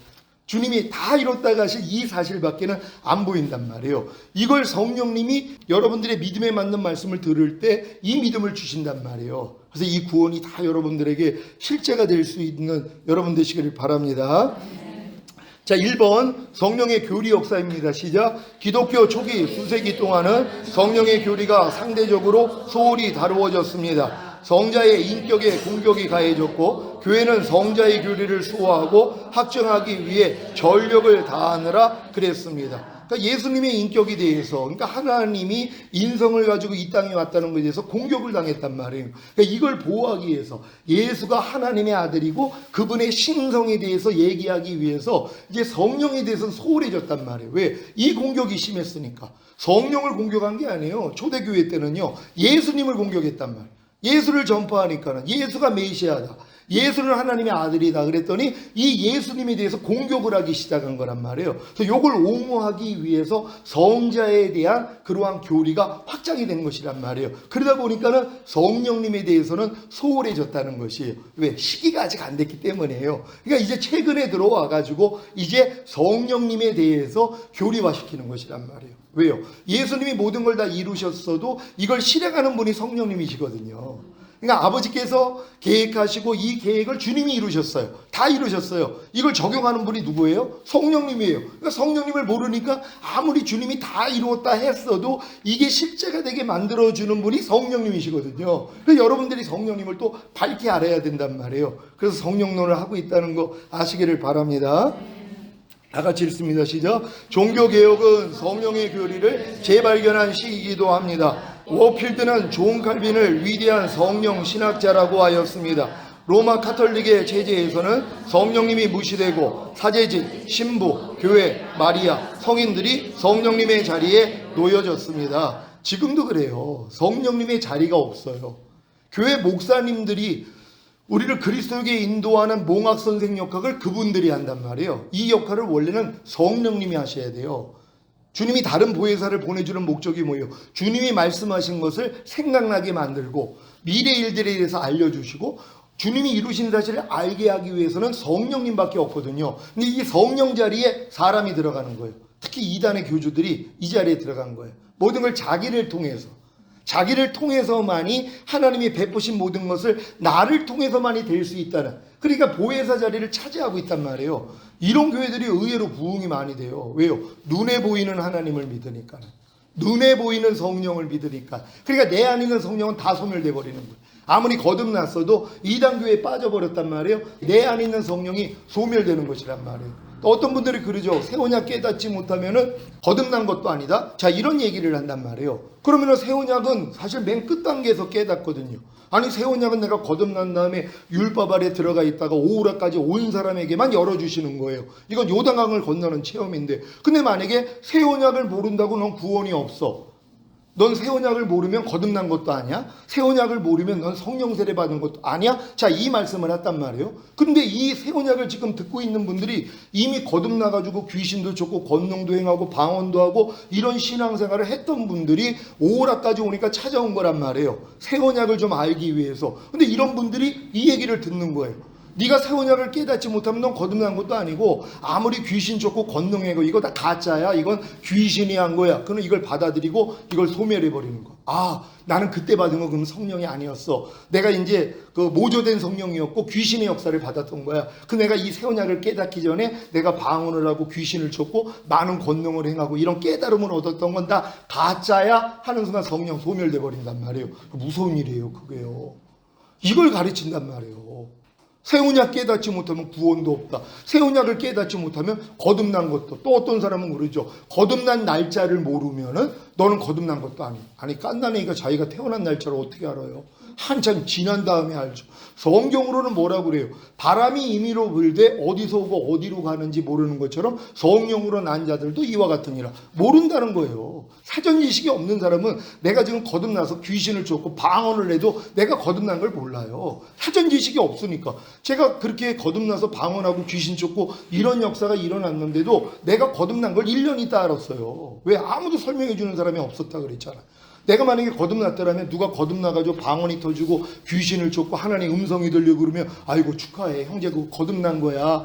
[SPEAKER 1] 주님이 다 이뤘다 가실 이 사실밖에는 안 보인단 말이에요. 이걸 성령님이 여러분들의 믿음에 맞는 말씀을 들을 때 이 믿음을 주신단 말이에요. 그래서 이 구원이 다 여러분들에게 실제가 될 수 있는 여러분 되시기를 바랍니다. 자, 1번 성령의 교리 역사입니다. 시작. 기독교 초기 수세기 동안은 성령의 교리가 상대적으로 소홀히 다루어졌습니다. 성자의 인격에 공격이 가해졌고, 교회는 성자의 교리를 수호하고 확정하기 위해 전력을 다하느라 그랬습니다. 그러니까 예수님의 인격에 대해서, 그러니까 하나님이 인성을 가지고 이 땅에 왔다는 것에 대해서 공격을 당했단 말이에요. 그러니까 이걸 보호하기 위해서 예수가 하나님의 아들이고 그분의 신성에 대해서 얘기하기 위해서 이제 성령에 대해서는 소홀해졌단 말이에요. 왜? 이 공격이 심했으니까. 성령을 공격한 게 아니에요. 초대교회 때는요, 예수님을 공격했단 말이에요. 예수를 전파하니까는 예수가 메시아다, 예수는 하나님의 아들이다 그랬더니 이 예수님에 대해서 공격을 하기 시작한 거란 말이에요. 그래서 이걸 옹호하기 위해서 성자에 대한 그러한 교리가 확장이 된 것이란 말이에요. 그러다 보니까는 성령님에 대해서는 소홀해졌다는 것이에요. 왜? 시기가 아직 안 됐기 때문이에요. 그러니까 이제 최근에 들어와 가지고 이제 성령님에 대해서 교리화시키는 것이란 말이에요. 왜요? 예수님이 모든 걸 다 이루셨어도 이걸 실행하는 분이 성령님이시거든요. 그러니까 아버지께서 계획하시고 이 계획을 주님이 이루셨어요. 다 이루셨어요. 이걸 적용하는 분이 누구예요? 성령님이에요. 그러니까 성령님을 모르니까 아무리 주님이 다 이루었다 했어도 이게 실제가 되게 만들어주는 분이 성령님이시거든요. 그래서 여러분들이 성령님을 또 밝게 알아야 된단 말이에요. 그래서 성령론을 하고 있다는 거 아시기를 바랍니다. 다 같이 읽습니다. 시작. 종교개혁은 성령의 교리를 재발견한 시기이기도 합니다. 워필드는 존 칼빈을 위대한 성령 신학자라고 하였습니다. 로마 카톨릭의 체제에서는 성령님이 무시되고 사제직, 신부, 교회, 마리아, 성인들이 성령님의 자리에 놓여졌습니다. 지금도 그래요. 성령님의 자리가 없어요. 교회 목사님들이 우리를 그리스도에게 인도하는 몽학선생 역할을 그분들이 한단 말이에요. 이 역할을 원래는 성령님이 하셔야 돼요. 주님이 다른 보혜사를 보내주는 목적이 뭐예요? 주님이 말씀하신 것을 생각나게 만들고 미래 일들에 대해서 알려주시고 주님이 이루신 사실을 알게 하기 위해서는 성령님밖에 없거든요. 근데 이 성령 자리에 사람이 들어가는 거예요. 특히 이단의 교주들이 이 자리에 들어간 거예요. 모든 걸 자기를 통해서만이 하나님이 베푸신 모든 것을 나를 통해서만이 될 수 있다는, 그러니까 보혜사 자리를 차지하고 있단 말이에요. 이런 교회들이 의외로 부흥이 많이 돼요. 왜요? 눈에 보이는 하나님을 믿으니까, 눈에 보이는 성령을 믿으니까. 그러니까 내 안에 있는 성령은 다 소멸돼 버리는 거예요. 아무리 거듭났어도 이단교회에 빠져버렸단 말이에요. 내 안에 있는 성령이 소멸되는 것이란 말이에요. 또 어떤 분들이 그러죠. 새 언약 깨닫지 못하면은 거듭난 것도 아니다. 자, 이런 얘기를 한단 말이에요. 그러면은 새 언약은 사실 맨 끝 단계에서 깨닫거든요. 아니, 새 언약은 내가 거듭난 다음에 율법 아래 들어가 있다가 오후라까지 온 사람에게만 열어주시는 거예요. 이건 요단강을 건너는 체험인데, 근데 만약에 새 언약을 모른다고 넌 구원이 없어. 넌 새 언약을 모르면 거듭난 것도 아니야? 새 언약을 모르면 넌 성령 세례 받은 것도 아니야? 자, 이 말씀을 했단 말이에요. 근데 이 새 언약을 지금 듣고 있는 분들이 이미 거듭나가지고 귀신도 쫓고 권능도 행하고 방언도 하고 이런 신앙생활을 했던 분들이 오라까지 오니까 찾아온 거란 말이에요. 새 언약을 좀 알기 위해서. 근데 이런 분들이 이 얘기를 듣는 거예요. 네가 새 언약을 깨닫지 못하면 넌 거듭난 것도 아니고 아무리 귀신 쫓고 권능하고 이거 다 가짜야. 이건 귀신이 한 거야. 그럼 이걸 받아들이고 이걸 소멸해버리는 거. 아, 나는 그때 받은 거 그럼 성령이 아니었어. 내가 이제 그 모조된 성령이었고 귀신의 역사를 받았던 거야. 그 내가 이 새 언약을 깨닫기 전에 내가 방언을 하고 귀신을 쫓고 많은 권능을 행하고 이런 깨달음을 얻었던 건 다 가짜야 하는 순간 성령 소멸돼 버린단 말이에요. 무서운 일이에요, 그게요. 이걸 가르친단 말이에요. 새 언약 깨닫지 못하면 구원도 없다. 새 언약을 깨닫지 못하면 거듭난 것도, 또 어떤 사람은 그러죠. 거듭난 날짜를 모르면은 너는 거듭난 것도 아니야. 아니 깐난애기가 자기가 태어난 날짜를 어떻게 알아요? 한참 지난 다음에 알죠. 성경으로는 뭐라고 그래요? 바람이 임의로 불되 어디서 오고 어디로 가는지 모르는 것처럼 성령으로 난 자들도 이와 같으니라. 모른다는 거예요. 사전 지식이 없는 사람은 내가 지금 거듭나서 귀신을 쫓고 방언을 해도 내가 거듭난 걸 몰라요. 사전 지식이 없으니까. 제가 그렇게 거듭나서 방언하고 귀신 쫓고 이런 역사가 일어났는데도 내가 거듭난 걸 1년 있다 알았어요. 왜? 아무도 설명해 주는 사람이 없었다 그랬잖아요. 내가 만약에 거듭났더라면 누가 거듭나가지고 방언이 터지고 귀신을 쫓고 하나님의 음성이 들려 그러면 아이고 축하해 형제 그거 거듭난 거야.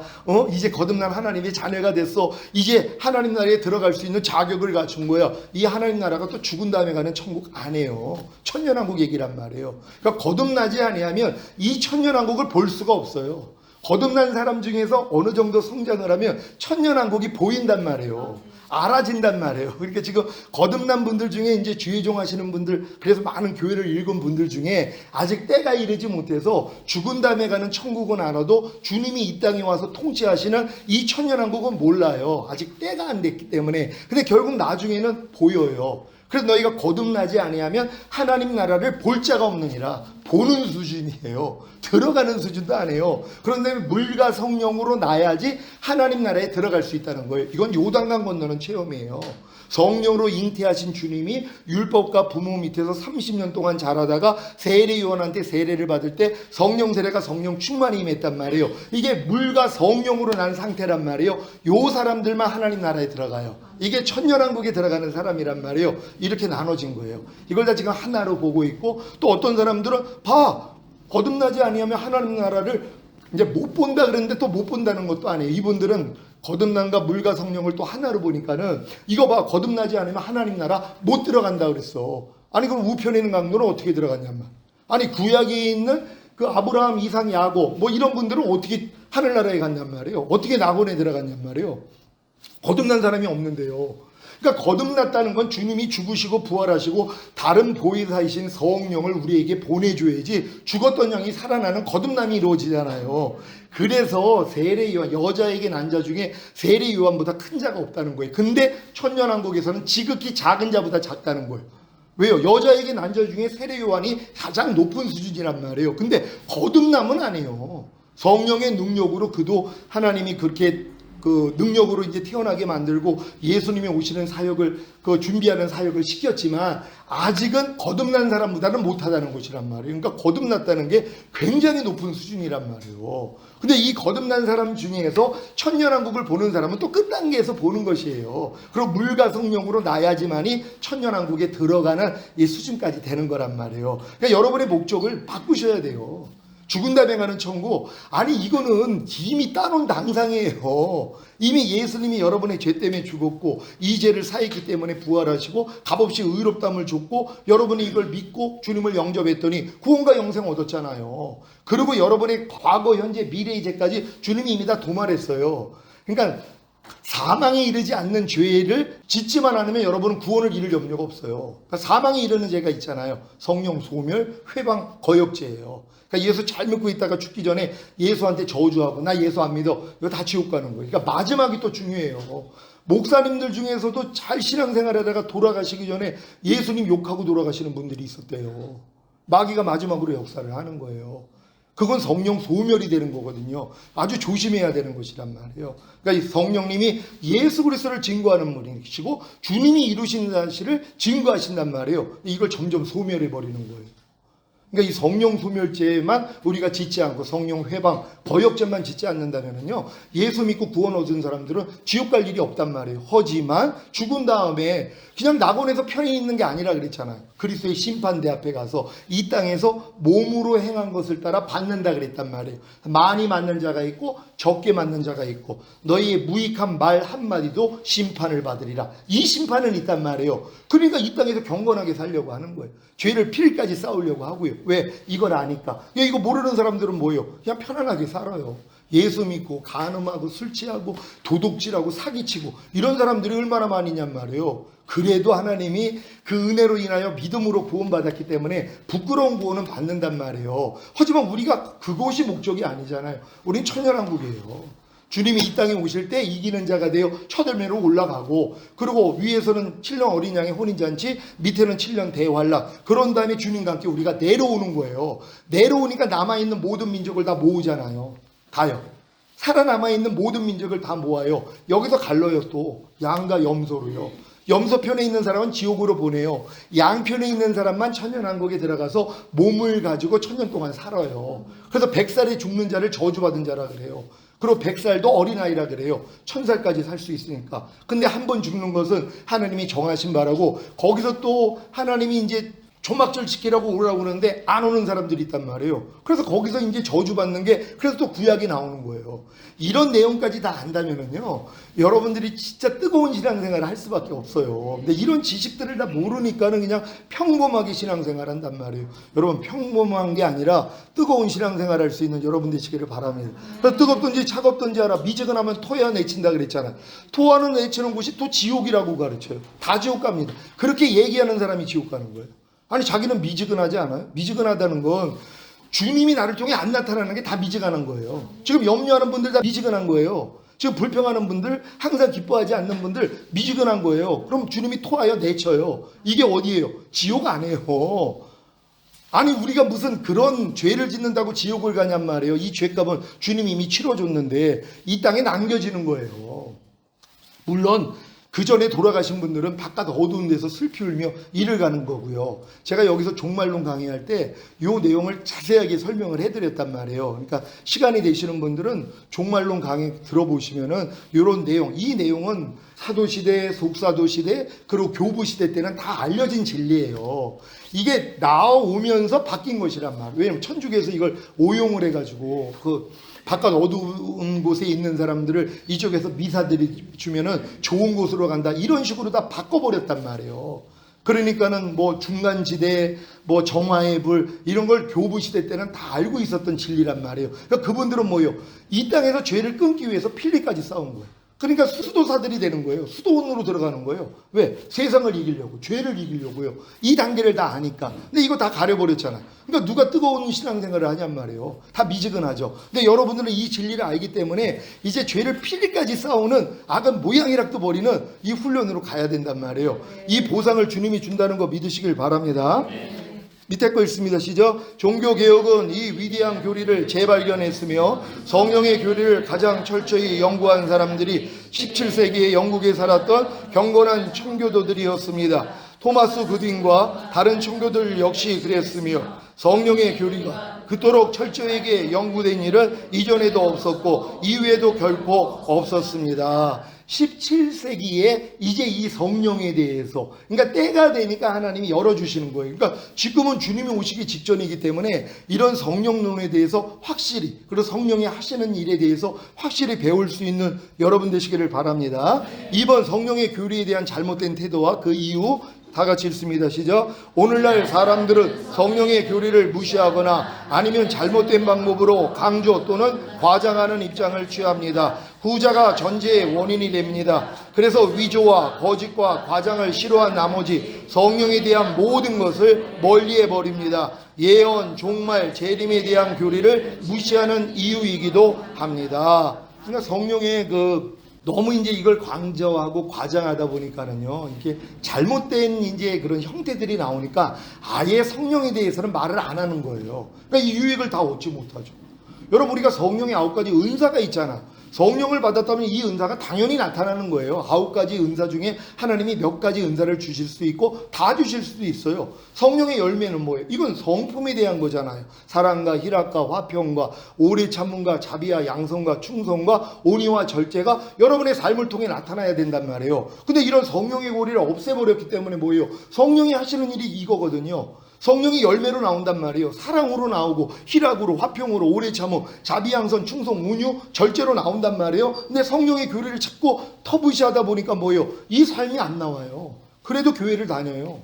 [SPEAKER 1] 이제 거듭난 하나님의 자녀가 됐어. 이제 하나님 나라에 들어갈 수 있는 자격을 갖춘 거야. 이 하나님 나라가 또 죽은 다음에 가는 천국 아니에요. 천년왕국 얘기란 말이에요. 그러니까 거듭나지 아니하면 이 천년왕국을 볼 수가 없어요. 거듭난 사람 중에서 어느 정도 성장을 하면 천년왕국이 보인단 말이에요. 알아진단 말이에요. 그러니까 지금 거듭난 분들 중에 이제 주의종 하시는 분들, 그래서 많은 교회를 읽은 분들 중에 아직 때가 이르지 못해서 죽은 다음에 가는 천국은 알아도 주님이 이 땅에 와서 통치하시는 이 천년왕국은 몰라요. 아직 때가 안 됐기 때문에. 근데 결국 나중에는 보여요. 그래서 너희가 거듭나지 아니하면 하나님 나라를 볼 자가 없느니라. 보는 수준이에요. 들어가는 수준도 아니에요. 그런데 물과 성령으로 나야지 하나님 나라에 들어갈 수 있다는 거예요. 이건 요단강 건너는 체험이에요. 성령으로 잉태하신 주님이 율법과 부모 밑에서 30년 동안 자라다가 세례 요한한테 세례를 받을 때 성령 세례가 성령 충만이 임했단 말이에요. 이게 물과 성령으로 난 상태란 말이에요. 요 사람들만 하나님 나라에 들어가요. 이게 천년왕국에 들어가는 사람이란 말이에요. 이렇게 나눠진 거예요. 이걸 다 지금 하나로 보고 있고, 또 어떤 사람들은 봐 거듭나지 아니하면 하나님 나라를 이제 못 본다 그랬는데 또 못 본다는 것도 아니에요. 이분들은 거듭남과 물과 성령을 또 하나로 보니까는 이거 봐 거듭나지 않으면 하나님 나라 못 들어간다 그랬어. 아니 그럼 우편에 있는 강도는 어떻게 들어갔냔 말. 아니 구약에 있는 그 아브라함, 이삭, 야곱 뭐 이런 분들은 어떻게 하늘나라에 갔냔 말이에요. 어떻게 낙원에 들어갔냔 말이에요. 거듭난 사람이 없는데요. 그러니까 거듭났다는 건 주님이 죽으시고 부활하시고 다른 보혜사이신 성령을 우리에게 보내줘야지 죽었던 영이 살아나는 거듭남이 이루어지잖아요. 그래서 세례 요한, 여자에게 난 자 중에 세례 요한보다 큰 자가 없다는 거예요. 근데 천년왕국에서는 지극히 작은 자보다 작다는 거예요. 왜요? 여자에게 난 자 중에 세례 요한이 가장 높은 수준이란 말이에요. 근데 거듭남은 아니에요. 성령의 능력으로 그도 하나님이 그렇게 그 능력으로 이제 태어나게 만들고 예수님이 오시는 사역을 그 준비하는 사역을 시켰지만 아직은 거듭난 사람보다는 못하다는 것이란 말이에요. 그러니까 거듭났다는 게 굉장히 높은 수준이란 말이에요. 근데 이 거듭난 사람 중에서 천년왕국을 보는 사람은 또 끝단계에서 보는 것이에요. 그리고 물과 성령으로 나야지만이 천년왕국에 들어가는 이 수준까지 되는 거란 말이에요. 그러니까 여러분의 목적을 바꾸셔야 돼요. 죽은 다음에 가는 천국, 아니 이거는 이미 따놓은 당상이에요. 이미 예수님이 여러분의 죄 때문에 죽었고 이 죄를 사했기 때문에 부활하시고 값없이 의롭다함을 줬고 여러분이 이걸 믿고 주님을 영접했더니 구원과 영생 얻었잖아요. 그리고 여러분의 과거, 현재, 미래의 죄까지 주님이 이미 다 도말했어요. 그러니까 사망에 이르지 않는 죄를 짓지만 않으면 여러분은 구원을 이룰 염려가 없어요. 그러니까 사망에 이르는 죄가 있잖아요. 성령 소멸, 회방, 거역죄예요. 그러니까 예수 잘 믿고 있다가 죽기 전에 예수한테 저주하고 나 예수 안 믿어. 이거 다 지옥 가는 거예요. 그러니까 마지막이 또 중요해요. 목사님들 중에서도 잘 신앙생활하다가 돌아가시기 전에 예수님 욕하고 돌아가시는 분들이 있었대요. 마귀가 마지막으로 역사를 하는 거예요. 그건 성령 소멸이 되는 거거든요. 아주 조심해야 되는 것이란 말이에요. 그러니까 이 성령님이 예수 그리스도를 증거하는 분이시고 주님이 이루신 사실을 증거하신단 말이에요. 이걸 점점 소멸해 버리는 거예요. 그러니까 이 성령 소멸죄만 우리가 짓지 않고 성령 회방, 거역죄만 짓지 않는다면요, 예수 믿고 구원 얻은 사람들은 지옥 갈 일이 없단 말이에요. 하지만 죽은 다음에 그냥 낙원에서 편히 있는 게 아니라 그랬잖아요. 그리스도의 심판대 앞에 가서 이 땅에서 몸으로 행한 것을 따라 받는다 그랬단 말이에요. 많이 맞는 자가 있고 적게 맞는 자가 있고 너희의 무익한 말 한마디도 심판을 받으리라. 이 심판은 있단 말이에요. 그러니까 이 땅에서 경건하게 살려고 하는 거예요. 죄를 필까지 쌓으려고 하고요. 왜? 이걸 아니까. 이거 모르는 사람들은 뭐예요? 그냥 편안하게 살아요. 예수 믿고 간음하고 술 취하고 도둑질하고 사기치고 이런 사람들이 얼마나 많이냔 말이에요. 그래도 하나님이 그 은혜로 인하여 믿음으로 구원받았기 때문에 부끄러운 구원은 받는단 말이에요. 하지만 우리가 그것이 목적이 아니잖아요. 우린 천년왕국이에요. 주님이 이 땅에 오실 때 이기는 자가 되어 첫 열매로 올라가고, 그리고 위에서는 7년 어린 양의 혼인잔치, 밑에는 7년 대환란. 그런 다음에 주님과 함께 우리가 내려오는 거예요. 내려오니까 남아있는 모든 민족을 다 모으잖아요. 다요. 살아남아있는 모든 민족을 다 모아요. 여기서 갈라요. 또 양과 염소로요. 염소 편에 있는 사람은 지옥으로 보내요. 양 편에 있는 사람만 천년왕국에 들어가서 몸을 가지고 천년 동안 살아요. 그래서 100살에 죽는 자를 저주받은 자라 그래요. 그리고 100살도 어린아이라 그래요. 1000살까지 살 수 있으니까. 근데 한 번 죽는 것은 하나님이 정하신 바라고, 거기서 또 하나님이 이제 조막절 지키라고 오라고 그러는데 안 오는 사람들이 있단 말이에요. 그래서 거기서 이제 저주받는 게, 그래서 또 구약이 나오는 거예요. 이런 내용까지 다 안다면은요, 여러분들이 진짜 뜨거운 신앙생활을 할 수밖에 없어요. 근데 이런 지식들을 다 모르니까는 그냥 평범하게 신앙생활 한단 말이에요. 여러분, 평범한 게 아니라 뜨거운 신앙생활 할 수 있는 여러분 되시기를 바랍니다. 그래서 뜨겁든지 차갑든지 알아. 미지근하면 토해야 내친다 그랬잖아요. 토하는 내치는 곳이 또 지옥이라고 가르쳐요. 다 지옥 갑니다. 그렇게 얘기하는 사람이 지옥 가는 거예요. 아니, 자기는 미지근하지 않아요? 미지근하다는 건 주님이 나를 통해 안 나타나는 게 다 미지근한 거예요. 지금 염려하는 분들 다 미지근한 거예요. 지금 불평하는 분들, 항상 기뻐하지 않는 분들 미지근한 거예요. 그럼 주님이 토하여 내쳐요. 이게 어디예요? 지옥 아니에요. 아니, 우리가 무슨 그런 죄를 짓는다고 지옥을 가냔 말이에요. 이 죄값은 주님이 이미 치러줬는데 이 땅에 남겨지는 거예요. 물론 그 전에 돌아가신 분들은 바깥 어두운 데서 슬피 울며 일을 가는 거고요. 제가 여기서 종말론 강의할 때 이 내용을 자세하게 설명을 해드렸단 말이에요. 그러니까 시간이 되시는 분들은 종말론 강의 들어보시면은 이런 내용, 이 내용은 사도시대, 속사도시대, 그리고 교부시대 때는 다 알려진 진리예요. 이게 나오면서 바뀐 것이란 말이에요. 왜냐면 천주교에서 이걸 오용을 해가지고 바깥 어두운 곳에 있는 사람들을 이쪽에서 미사들이 주면은 좋은 곳으로 간다, 이런 식으로 다 바꿔버렸단 말이에요. 그러니까는 뭐 중간지대, 뭐 정화의 불, 이런 걸 교부시대 때는 다 알고 있었던 진리란 말이에요. 그러니까 그분들은 뭐예요? 이 땅에서 죄를 끊기 위해서 필리까지 싸운 거예요. 그러니까 수도사들이 되는 거예요. 수도원으로 들어가는 거예요. 왜? 세상을 이기려고, 죄를 이기려고요. 이 단계를 다 아니까. 근데 이거 다 가려버렸잖아요. 그러니까 누가 뜨거운 신앙생활을 하냔 말이에요. 다 미지근하죠. 근데 여러분들은 이 진리를 알기 때문에 이제 죄를 필리까지 싸우는, 악은 모양이락도 버리는 이 훈련으로 가야 된단 말이에요. 이 보상을 주님이 준다는 거 믿으시길 바랍니다. 밑에 거 읽습니다. 시작. 종교개혁은 이 위대한 교리를 재발견했으며 성령의 교리를 가장 철저히 연구한 사람들이 17세기에 영국에 살았던 경건한 청교도들이었습니다. 토마스 그딘과 다른 청교도들 역시 그랬으며, 성령의 교리가 그토록 철저하게 연구된 일은 이전에도 없었고 이후에도 결코 없었습니다. 17세기에 이제 이 성령에 대해서, 그러니까 때가 되니까 하나님이 열어주시는 거예요. 그러니까 지금은 주님이 오시기 직전이기 때문에 이런 성령론에 대해서 확실히, 그리고 성령이 하시는 일에 대해서 확실히 배울 수 있는 여러분 되시기를 바랍니다. 2번, 성령의 교리에 대한 잘못된 태도와 그 이유. 다 같이 읽습니다. 시작. 오늘날 사람들은 성령의 교리를 무시하거나 아니면 잘못된 방법으로 강조 또는 과장하는 입장을 취합니다. 후자가 전제의 원인이 됩니다. 그래서 위조와 거짓과 과장을 싫어한 나머지 성령에 대한 모든 것을 멀리해 버립니다. 예언, 종말, 재림에 대한 교리를 무시하는 이유이기도 합니다. 그러니까 성령의 너무 이제 이걸 강조하고 과장하다 보니까는요, 이렇게 잘못된 이제 그런 형태들이 나오니까 아예 성령에 대해서는 말을 안 하는 거예요. 그러니까 이 유익을 다 얻지 못하죠. 여러분, 우리가 성령의 9가지 은사가 있잖아요. 성령을 받았다면 이 은사가 당연히 나타나는 거예요. 9가지 은사 중에 하나님이 몇 가지 은사를 주실 수 있고 다 주실 수도 있어요. 성령의 열매는 뭐예요? 이건 성품에 대한 거잖아요. 사랑과 희락과 화평과 오래 참음과 자비와 양성과 충성과 온유와 절제가 여러분의 삶을 통해 나타나야 된단 말이에요. 근데 이런 성령의 고리를 없애버렸기 때문에 뭐예요? 성령이 하시는 일이 이거거든요. 성령이 열매로 나온단 말이에요. 사랑으로 나오고 희락으로, 화평으로, 오래 참음, 자비양선, 충성, 온유, 절제로 나온단 말이에요. 근데 성령의 교리를 자꾸 터부시하다 보니까 뭐예요? 이 삶이 안 나와요. 그래도 교회를 다녀요.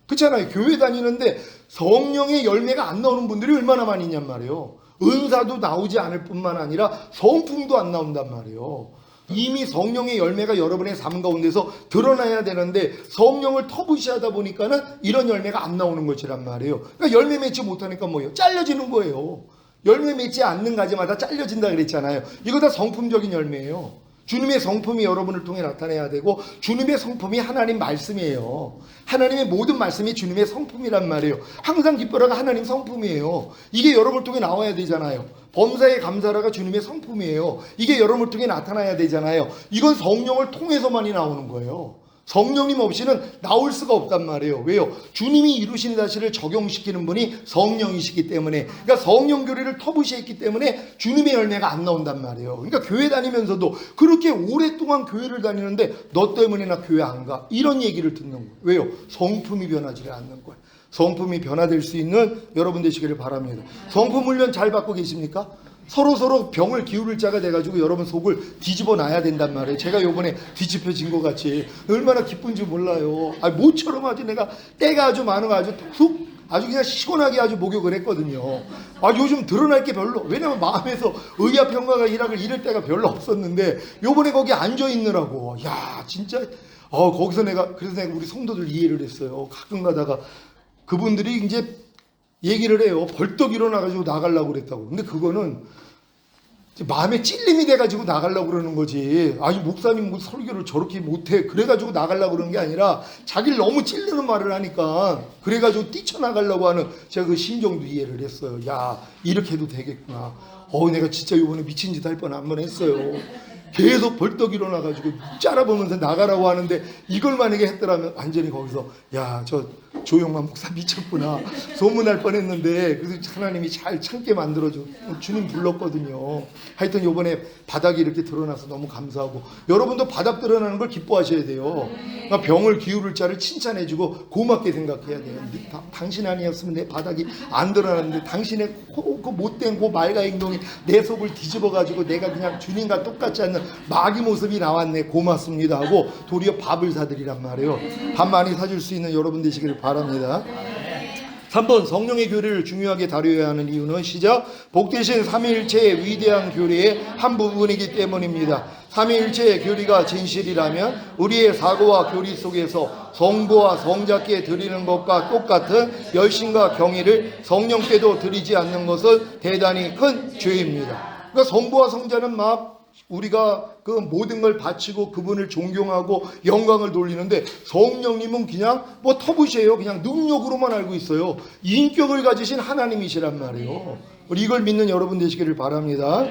[SPEAKER 1] 그렇잖아요. 교회 다니는데 성령의 열매가 안 나오는 분들이 얼마나 많이 있냔 말이에요. 은사도 나오지 않을 뿐만 아니라 성품도 안 나온단 말이에요. 이미 성령의 열매가 여러분의 삶 가운데서 드러나야 되는데 성령을 터부시하다 보니까는 이런 열매가 안 나오는 것이란 말이에요. 그러니까 열매 맺지 못하니까 뭐예요? 잘려지는 거예요. 열매 맺지 않는 가지마다 잘려진다 그랬잖아요. 이거 다 성품적인 열매예요. 주님의 성품이 여러분을 통해 나타내야 되고, 주님의 성품이 하나님 말씀이에요. 하나님의 모든 말씀이 주님의 성품이란 말이에요. 항상 기뻐라가 하나님 성품이에요. 이게 여러분을 통해 나와야 되잖아요. 범사에 감사라가 주님의 성품이에요. 이게 여러분을 통해 나타나야 되잖아요. 이건 성령을 통해서만이 나오는 거예요. 성령님 없이는 나올 수가 없단 말이에요. 왜요? 주님이 이루신 사실을 적용시키는 분이 성령이시기 때문에, 그러니까 성령 교리를 터부시했기 때문에 주님의 열매가 안 나온단 말이에요. 그러니까 교회 다니면서도 그렇게 오랫동안 교회를 다니는데 너 때문에 나 교회 안 가, 이런 얘기를 듣는 거예요. 왜요? 성품이 변하지 않는 거예요. 성품이 변화될 수 있는 여러분 되시기를 바랍니다. 성품 훈련 잘 받고 계십니까? 서로 병을 기울일 자가 돼가지고 여러분 속을 뒤집어 놔야 된단 말이에요. 제가 요번에 뒤집혀진 것 같이 얼마나 기쁜지 몰라요. 모처럼 아주 내가 때가 아주 많은 거 아주 그냥 시원하게 아주 목욕을 했거든요. 요즘 드러날 게 별로, 왜냐면 마음에서 의야 평가가 일학을 잃을 때가 별로 없었는데 요번에 거기 앉아 있느라고, 야 진짜 거기서 그래서 내가 우리 성도들 이해를 했어요. 가끔 가다가 그분들이 이제 얘기를 해요. 벌떡 일어나가지고 나가려고 그랬다고. 근데 그거는 마음에 찔림이 돼가지고 나가려고 그러는 거지. 이 목사님 뭐 설교를 저렇게 못해, 그래가지고 나가려고 그러는 게 아니라 자기를 너무 찔르는 말을 하니까 그래가지고 뛰쳐나가려고 하는, 제가 그 심정도 이해를 했어요. 야, 이렇게 해도 되겠구나. 내가 진짜 이번에 미친 짓 할 뻔 한 번 했어요. 계속 벌떡 일어나가지고 짤아보면서 나가라고 하는데, 이걸 만약에 했더라면 완전히 거기서 야, 저 조용만 목사 미쳤구나 소문날 뻔했는데, 그래서 하나님이 잘 참게 만들어줘 주님 불렀거든요. 하여튼 요번에 바닥이 이렇게 드러나서 너무 감사하고, 여러분도 바닥 드러나는 걸 기뻐하셔야 돼요. 그러니까 병을 기울일 자를 칭찬해주고 고맙게 생각해야 돼요. 당신 아니었으면 내 바닥이 안 드러났는데, 당신의 그 못된 그 말과 행동이 내 속을 뒤집어가지고 내가 그냥 주님과 똑같지 않는 마귀 모습이 나왔네, 고맙습니다 하고 도리어 밥을 사드리란 말이에요. 밥 많이 사줄 수 있는 여러분 되시기를 바랍니다. 3번, 성령의 교리를 중요하게 다뤄야 하는 이유는 시작, 복되신 삼위일체의 위대한 교리의 한 부분이기 때문입니다. 삼위일체의 교리가 진실이라면 우리의 사고와 교리 속에서 성부와 성자께 드리는 것과 똑같은 열심과 경의를 성령께도 드리지 않는 것은 대단히 큰 죄입니다. 그러니까 성부와 성자는 막 우리가 그 모든 걸 바치고 그분을 존경하고 영광을 돌리는데, 성령님은 그냥 뭐 터부시에요. 그냥 능력으로만 알고 있어요. 인격을 가지신 하나님이시란 말이에요. 우리 이걸 믿는 여러분 되시기를 바랍니다.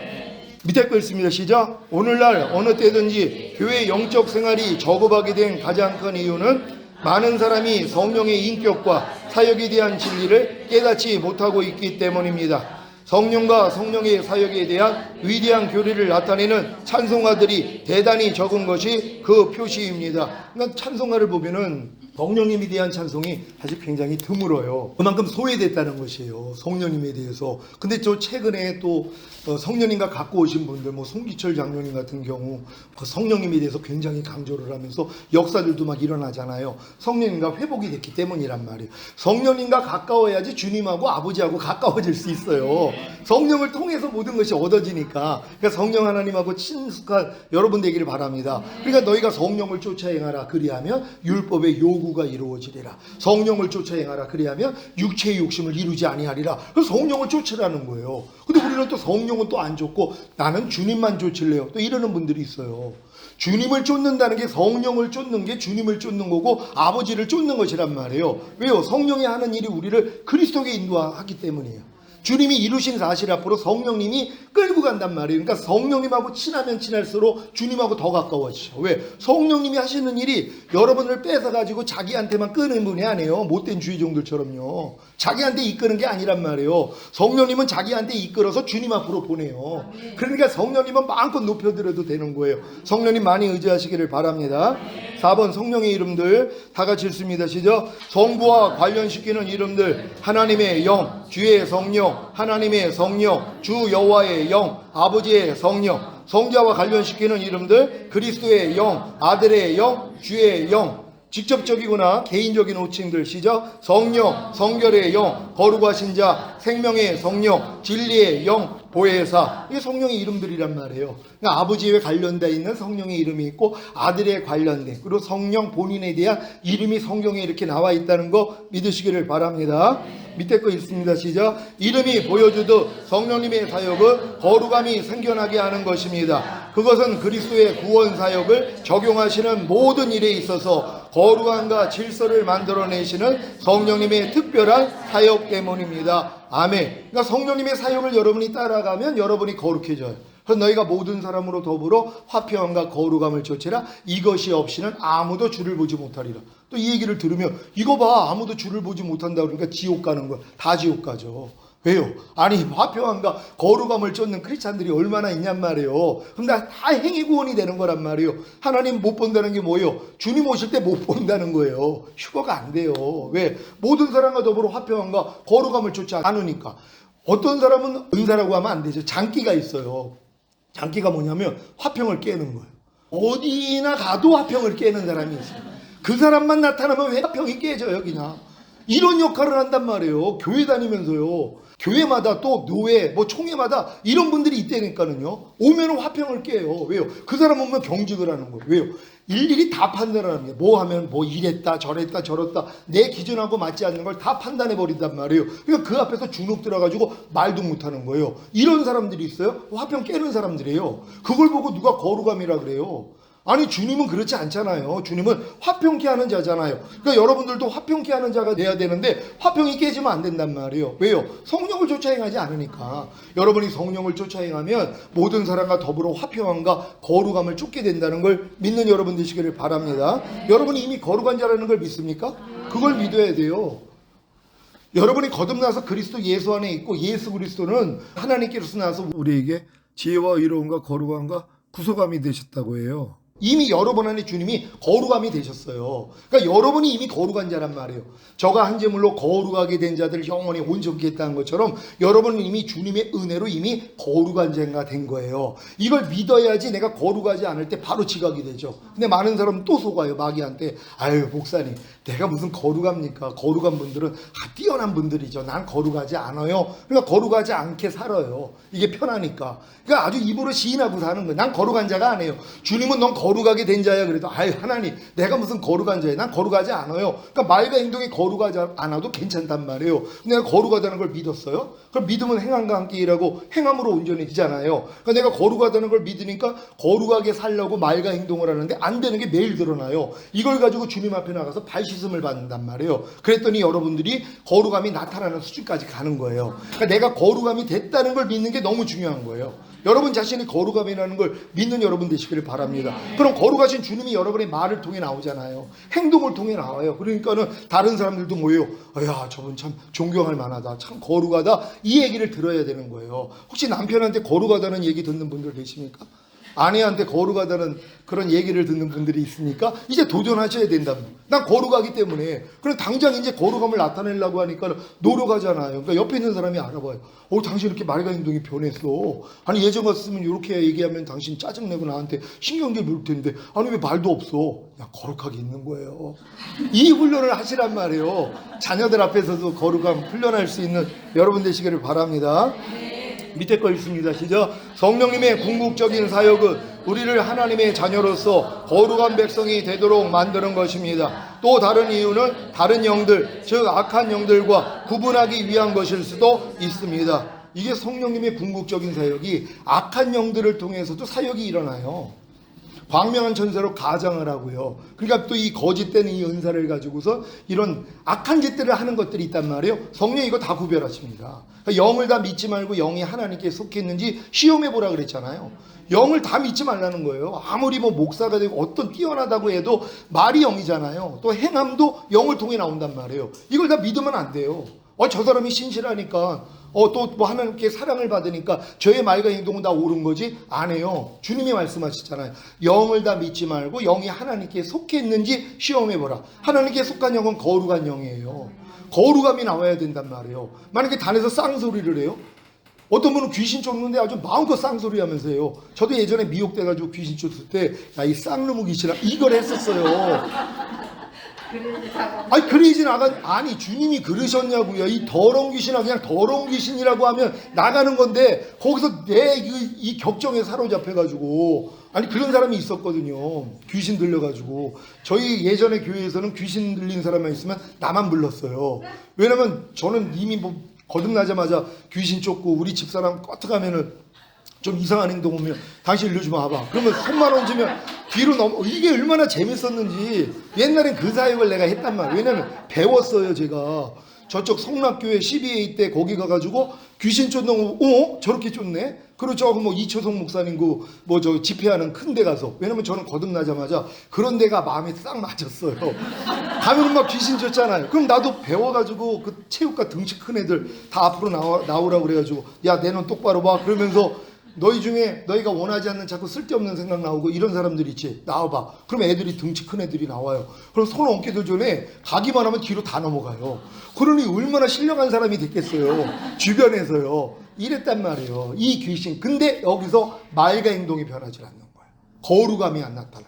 [SPEAKER 1] 밑에 거 읽습니다. 시작. 오늘날 어느 때든지 교회 영적 생활이 저급하게 된 가장 큰 이유는 많은 사람이 성령의 인격과 사역에 대한 진리를 깨닫지 못하고 있기 때문입니다. 성령과 성령의 사역에 대한 위대한 교리를 나타내는 찬송가들이 대단히 적은 것이 그 표시입니다. 그러니까 찬송가를 보면은 성령님에 대한 찬송이 사실 굉장히 드물어요. 그만큼 소외됐다는 것이에요, 성령님에 대해서. 근데 저 최근에 또 성령님과 갖고 오신 분들, 뭐 송기철 장로님 같은 경우 그 성령님에 대해서 굉장히 강조를 하면서 역사들도 막 일어나잖아요. 성령님과 회복이 됐기 때문이란 말이에요. 성령님과 가까워야지 주님하고 아버지하고 가까워질 수 있어요. 성령을 통해서 모든 것이 얻어지니까. 그러니까 성령 하나님하고 친숙한 여러분 되기를 바랍니다. 그러니까 너희가 성령을 쫓아 행하라, 그리하면 율법의 요구가 이루어지리라. 성령을 쫓아 행하라, 그리하면 육체의 욕심을 이루지 아니하리라. 그래서 성령을 쫓으라는 거예요. 근데 우리는 또 성령은 또 안 쫓고 나는 주님만 쫓을래요, 또 이러는 분들이 있어요. 주님을 쫓는다는 게, 성령을 쫓는 게 주님을 쫓는 거고 아버지를 쫓는 것이란 말이에요. 왜요? 성령이 하는 일이 우리를 그리스도께 인도하기 때문이에요. 주님이 이루신 사실 앞으로 성령님이 끌고 간단 말이에요. 그러니까 성령님하고 친하면 친할수록 주님하고 더 가까워지죠. 왜? 성령님이 하시는 일이 여러분을 뺏어가지고 자기한테만 끄는 분이 아니에요. 못된 주의종들처럼요. 자기한테 이끄는 게 아니란 말이에요. 성령님은 자기한테 이끌어서 주님 앞으로 보내요. 그러니까 성령님은 마음껏 높여드려도 되는 거예요. 성령님 많이 의지하시기를 바랍니다. 4번, 성령의 이름들 다 같이 읽습니다. 시작. 성부와 관련시키는 이름들, 하나님의 영, 주의 성령, 하나님의 성령, 주 여호와의 영, 아버지의 성령. 성자와 관련시키는 이름들, 그리스도의 영, 아들의 영, 주의 영. 직접적이거나 개인적인 호칭들. 시작. 성령, 성결의 영, 거룩하신 자, 생명의 성령, 진리의 영, 보혜사. 이게 성령의 이름들이란 말이에요. 그러니까 아버지에 관련되어 있는 성령의 이름이 있고, 아들에 관련된, 그리고 성령 본인에 대한 이름이 성경에 이렇게 나와 있다는 거 믿으시기를 바랍니다. 밑에 거 읽습니다. 시작. 이름이 보여주듯 성령님의 사역은 거룩함이 생겨나게 하는 것입니다. 그것은 그리스도의 구원 사역을 적용하시는 모든 일에 있어서 거룩함과 질서를 만들어내시는 성령님의 특별한 사역 때문입니다. 아멘. 그러니까 성령님의 사역을 여러분이 따라가면 여러분이 거룩해져요. 그래서 너희가 모든 사람으로 더불어 화평함과 거룩함을 좇으라. 이것이 없이는 아무도 주를 보지 못하리라. 또 이 얘기를 들으면 이거 봐, 아무도 주를 보지 못한다 그러니까 지옥 가는 거야. 다 지옥 가죠. 왜요? 아니 화평함과 거룩함을 쫓는 크리스찬들이 얼마나 있냔 말이에요. 그럼 다 행위 구원이 되는 거란 말이에요. 하나님 못 본다는 게 뭐예요? 주님 오실 때 못 본다는 거예요. 휴거가 안 돼요. 왜? 모든 사람과 더불어 화평함과 거룩함을 쫓지 않으니까. 어떤 사람은 은사라고 하면 안 되죠. 장기가 있어요. 장기가 뭐냐면 화평을 깨는 거예요. 어디나 가도 화평을 깨는 사람이 있어요. 그 사람만 나타나면 왜 화평이 깨져요 그냥. 이런 역할을 한단 말이에요. 교회 다니면서요. 교회마다 또 노회, 뭐 총회마다 이런 분들이 있다니까는요. 오면은 화평을 깨요. 왜요? 그 사람 오면 경직을 하는 거예요. 왜요? 일일이 다 판단을 하는 거예요. 뭐 하면 뭐 이랬다 저랬다 저랬다 내 기준하고 맞지 않는 걸 다 판단해 버린단 말이에요. 그러니까 그 앞에서 주눅 들어가지고 말도 못하는 거예요. 이런 사람들이 있어요. 화평 깨는 사람들이에요. 그걸 보고 누가 거룩함이라 그래요. 아니 주님은 그렇지 않잖아요. 주님은 화평케 하는 자잖아요. 그러니까 여러분들도 화평케 하는 자가 돼야 되는데 화평이 깨지면 안 된단 말이에요. 왜요? 성령을 쫓아 행하지 않으니까. 여러분이 성령을 쫓아 행하면 모든 사람과 더불어 화평함과 거룩함을 쫓게 된다는 걸 믿는 여러분 되시기를 바랍니다. 여러분이 이미 거룩한 자라는 걸 믿습니까? 그걸 믿어야 돼요. 여러분이 거듭나서 그리스도 예수 안에 있고 예수 그리스도는 하나님께로서 나서 우리에게 지혜와 의로움과 거룩함과 구속함이 되셨다고 해요. 이미 여러분 안에 주님이 거룩함이 되셨어요. 그러니까 여러분이 이미 거룩한 자란 말이에요. 저가 한 제물로 거룩하게 된 자들을 영원히 온전케 했다는 것처럼 여러분은 이미 주님의 은혜로 이미 거룩한 자가 된 거예요. 이걸 믿어야지 내가 거룩하지 않을 때 바로 지각이 되죠. 근데 많은 사람은 또 속아요. 마귀한테. 아유 목사님 내가 무슨 거룩합니까? 거룩한 분들은 뛰어난 분들이죠. 난 거룩하지 않아요. 그러니까 거룩하지 않게 살아요. 이게 편하니까. 그러니까 아주 입으로 시인하고 사는 거예요. 난 거룩한 자가 아니에요. 주님은 넌 거룩하게 된 자야. 그래도 아유 하나님 내가 무슨 거룩한 자야. 난 거룩하지 않아요. 그러니까 말과 행동이 거룩하지 않아도 괜찮단 말이에요. 내가 거룩하다는 걸 믿었어요. 그럼 믿음은 행함과 함께 일하고 행함으로 온전해지잖아요. 그러니까 내가 거룩하다는 걸 믿으니까 거룩하게 살려고 말과 행동을 하는데 안 되는 게 매일 드러나요. 이걸 가지고 주님 앞에 나가서 발 씻음을 받는단 말이에요. 그랬더니 여러분들이 거룩함이 나타나는 수준까지 가는 거예요. 그러니까 내가 거룩함이 됐다는 걸 믿는 게 너무 중요한 거예요. 여러분 자신이 거룩함이라는 걸 믿는 여러분 되시기를 바랍니다. 그럼 거룩하신 주님이 여러분의 말을 통해 나오잖아요. 행동을 통해 나와요. 그러니까는 다른 사람들도 뭐예요? 야 저분 참 존경할 만하다. 참 거룩하다. 이 얘기를 들어야 되는 거예요. 혹시 남편한테 거룩하다는 얘기 듣는 분들 계십니까? 아내한테 거룩하다는 그런 얘기를 듣는 분들이 있으니까 이제 도전하셔야 된답니다. 난 거룩하기 때문에. 그럼 당장 이제 거룩함을 나타내려고 하니까 노력하잖아요. 그러니까 옆에 있는 사람이 알아봐요. 당신 이렇게 말과 행동이 변했어. 아니 예전 같으면 이렇게 얘기하면 당신 짜증내고 나한테 신경질 물을 텐데 아니 왜 말도 없어. 야 거룩하게 있는 거예요. 이 훈련을 하시란 말이에요. 자녀들 앞에서도 거룩함 훈련할 수 있는 여러분 되시기를 바랍니다. 밑에 거 읽습니다. 시작. 성령님의 궁극적인 사역은 우리를 하나님의 자녀로서 거룩한 백성이 되도록 만드는 것입니다. 또 다른 이유는 다른 영들, 즉 악한 영들과 구분하기 위한 것일 수도 있습니다. 이게 성령님의 궁극적인 사역이 악한 영들을 통해서도 사역이 일어나요. 광명한 천사로 가장을 하고요. 그러니까 또 이 거짓된 이 은사를 가지고서 이런 악한 짓들을 하는 것들이 있단 말이에요. 성령이 이거 다 구별하십니다. 그러니까 영을 다 믿지 말고 영이 하나님께 속해 있는지 시험해 보라 그랬잖아요. 영을 다 믿지 말라는 거예요. 아무리 뭐 목사가 되고 어떤 뛰어나다고 해도 말이 영이잖아요. 또 행함도 영을 통해 나온단 말이에요. 이걸 다 믿으면 안 돼요. 저 사람이 신실하니까 또 뭐 하나님께 사랑을 받으니까 저의 말과 행동은 다 옳은 거지? 아니에요. 주님이 말씀하셨잖아요. 영을 다 믿지 말고 영이 하나님께 속해 있는지 시험해보라. 하나님께 속한 영은 거룩한 영이에요. 거룩함이 나와야 된단 말이에요. 만약에 단에서 쌍소리를 해요? 어떤 분은 귀신 쫓는데 아주 마음껏 쌍소리 하면서 해요. 저도 예전에 미혹돼가지고 귀신 쫓을 때 야 이 쌍놈의 귀신아 이걸 했었어요. 아니 그러지 아니 주님이 그러셨냐고요. 이 더러운 귀신아 그냥 더러운 귀신이라고 하면 나가는 건데 거기서 내 이 격정에 사로잡혀가지고 아니 그런 사람이 있었거든요. 귀신 들려가지고 저희 예전에 교회에서는 귀신 들린 사람만 있으면 나만 불렀어요. 왜냐면 저는 이미 뭐 거듭나자마자 귀신 쫓고 우리 집사람 껐어가면은 좀 이상한 행동 오면 당신 일로 좀 와봐. 그러면 손만 얹으면 뒤로 넘어. 이게 얼마나 재밌었는지 옛날엔 그 사역을 내가 했단 말이에요. 왜냐면 배웠어요 제가. 저쪽 성락교회 12A 때 거기 가가지고 귀신 쫓는 거 저렇게 쫓네? 그리고 저 뭐 이초성 목사님 그 뭐 저 집회하는 큰 데 가서 왜냐면 저는 거듭나자마자 그런 데가 마음에 싹 맞았어요. 가면 막 귀신 쫓잖아요. 그럼 나도 배워가지고 그 체육과 등치 큰 애들 다 앞으로 나오라고 그래가지고 야 내 눈 똑바로 봐 그러면서 너희 중에 너희가 원하지 않는 자꾸 쓸데없는 생각 나오고 이런 사람들 있지 나와봐. 그럼 애들이 등치 큰 애들이 나와요. 그럼 손 얹기도 전에 가기만 하면 뒤로 다 넘어가요. 그러니 얼마나 신령한 사람이 됐겠어요. 주변에서요. 이랬단 말이에요. 이 귀신. 근데 여기서 말과 행동이 변하지 않는 거예요. 거룩함이 안 나타나.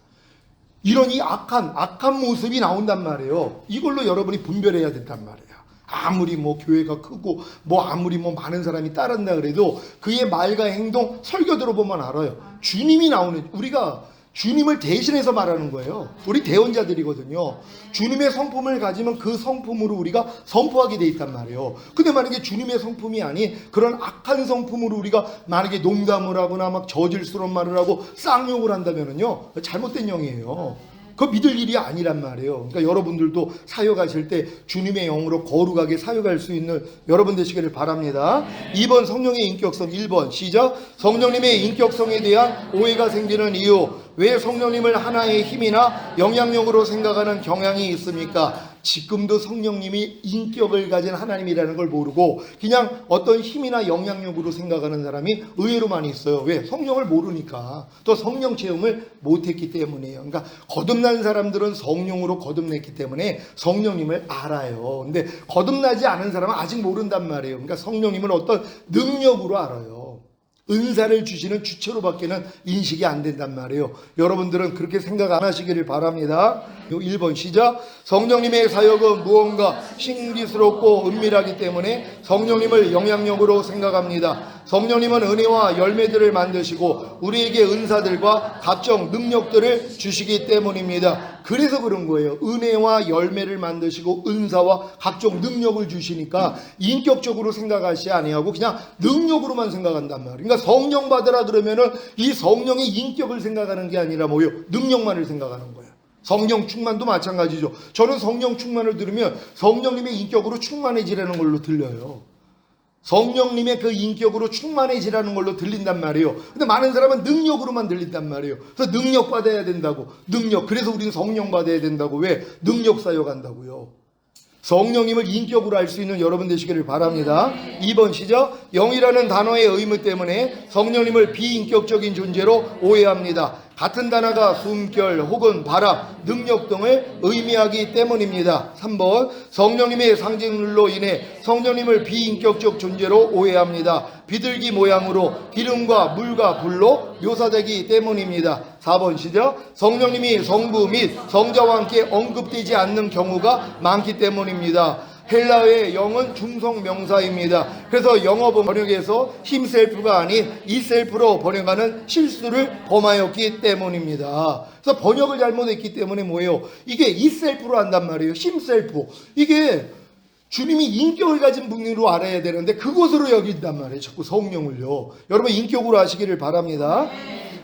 [SPEAKER 1] 이런 이 악한 모습이 나온단 말이에요. 이걸로 여러분이 분별해야 된단 말이에요. 아무리 뭐 교회가 크고 뭐 아무리 뭐 많은 사람이 따른다 그래도 그의 말과 행동 설교 들어보면 알아요. 주님이 나오는 우리가 주님을 대신해서 말하는 거예요. 우리 대언자들이거든요. 주님의 성품을 가지면 그 성품으로 우리가 선포하게 돼 있단 말이에요. 근데 만약에 주님의 성품이 아닌 그런 악한 성품으로 우리가 만약에 농담을 하거나 막 저질스러운 말을 하고 쌍욕을 한다면은요 잘못된 영이에요. 그거 믿을 일이 아니란 말이에요. 그러니까 여러분들도 사역하실 때 주님의 영으로 거룩하게 사역할 수 있는 여러분 되시기를 바랍니다. 2번 성령의 인격성. 1번 시작. 성령님의 인격성에 대한 오해가 생기는 이유. 왜 성령님을 하나의 힘이나 영향력으로 생각하는 경향이 있습니까? 지금도 성령님이 인격을 가진 하나님이라는 걸 모르고 그냥 어떤 힘이나 영향력으로 생각하는 사람이 의외로 많이 있어요. 왜? 성령을 모르니까. 또 성령 체험을 못했기 때문이에요. 그러니까 거듭난 사람들은 성령으로 거듭냈기 때문에 성령님을 알아요. 근데 거듭나지 않은 사람은 아직 모른단 말이에요. 그러니까 성령님은 어떤 능력으로 알아요. 은사를 주시는 주체로밖에는 인식이 안 된단 말이에요. 여러분들은 그렇게 생각 안 하시기를 바랍니다. 1번 시작. 성령님의 사역은 무언가 신기스럽고 은밀하기 때문에 성령님을 영향력으로 생각합니다. 성령님은 은혜와 열매들을 만드시고 우리에게 은사들과 각종 능력들을 주시기 때문입니다. 그래서 그런 거예요. 은혜와 열매를 만드시고 은사와 각종 능력을 주시니까 인격적으로 생각하시 아니하고 그냥 능력으로만 생각한단 말이에요. 그러니까 성령 받으라 그러면은 이 성령의 인격을 생각하는 게 아니라 뭐예요? 능력만을 생각하는 거예요. 성령 충만도 마찬가지죠. 저는 성령 충만을 들으면 성령님의 인격으로 충만해지라는 걸로 들려요. 성령님의 그 인격으로 충만해지라는 걸로 들린단 말이에요. 근데 많은 사람은 능력으로만 들린단 말이에요. 그래서 능력 받아야 된다고. 능력. 그래서 우리는 성령 받아야 된다고. 왜? 능력 사역한다고요. 성령님을 인격으로 알 수 있는 여러분 되시기를 바랍니다. 2번 시작. 영이라는 단어의 의무 때문에 성령님을 비인격적인 존재로 오해합니다. 같은 단어가 숨결 혹은 바람, 능력 등을 의미하기 때문입니다. 3번 성령님의 상징물로 인해 성령님을 비인격적 존재로 오해합니다. 비둘기 모양으로 기름과 물과 불로 묘사되기 때문입니다. 4번 시작. 성령님이 성부 및 성자와 함께 언급되지 않는 경우가 많기 때문입니다. 헬라어의 영은 중성명사입니다. 그래서 영어 번역에서 힘셀프가 아닌 이셀프로 번역하는 실수를 범하였기 때문입니다. 그래서 번역을 잘못했기 때문에 뭐예요? 이게 이셀프로 한단 말이에요. 힘셀프. 이게 주님이 인격을 가진 분으로 알아야 되는데 그것으로 여긴단 말이에요. 자꾸 성령을요. 여러분 인격으로 하시기를 바랍니다.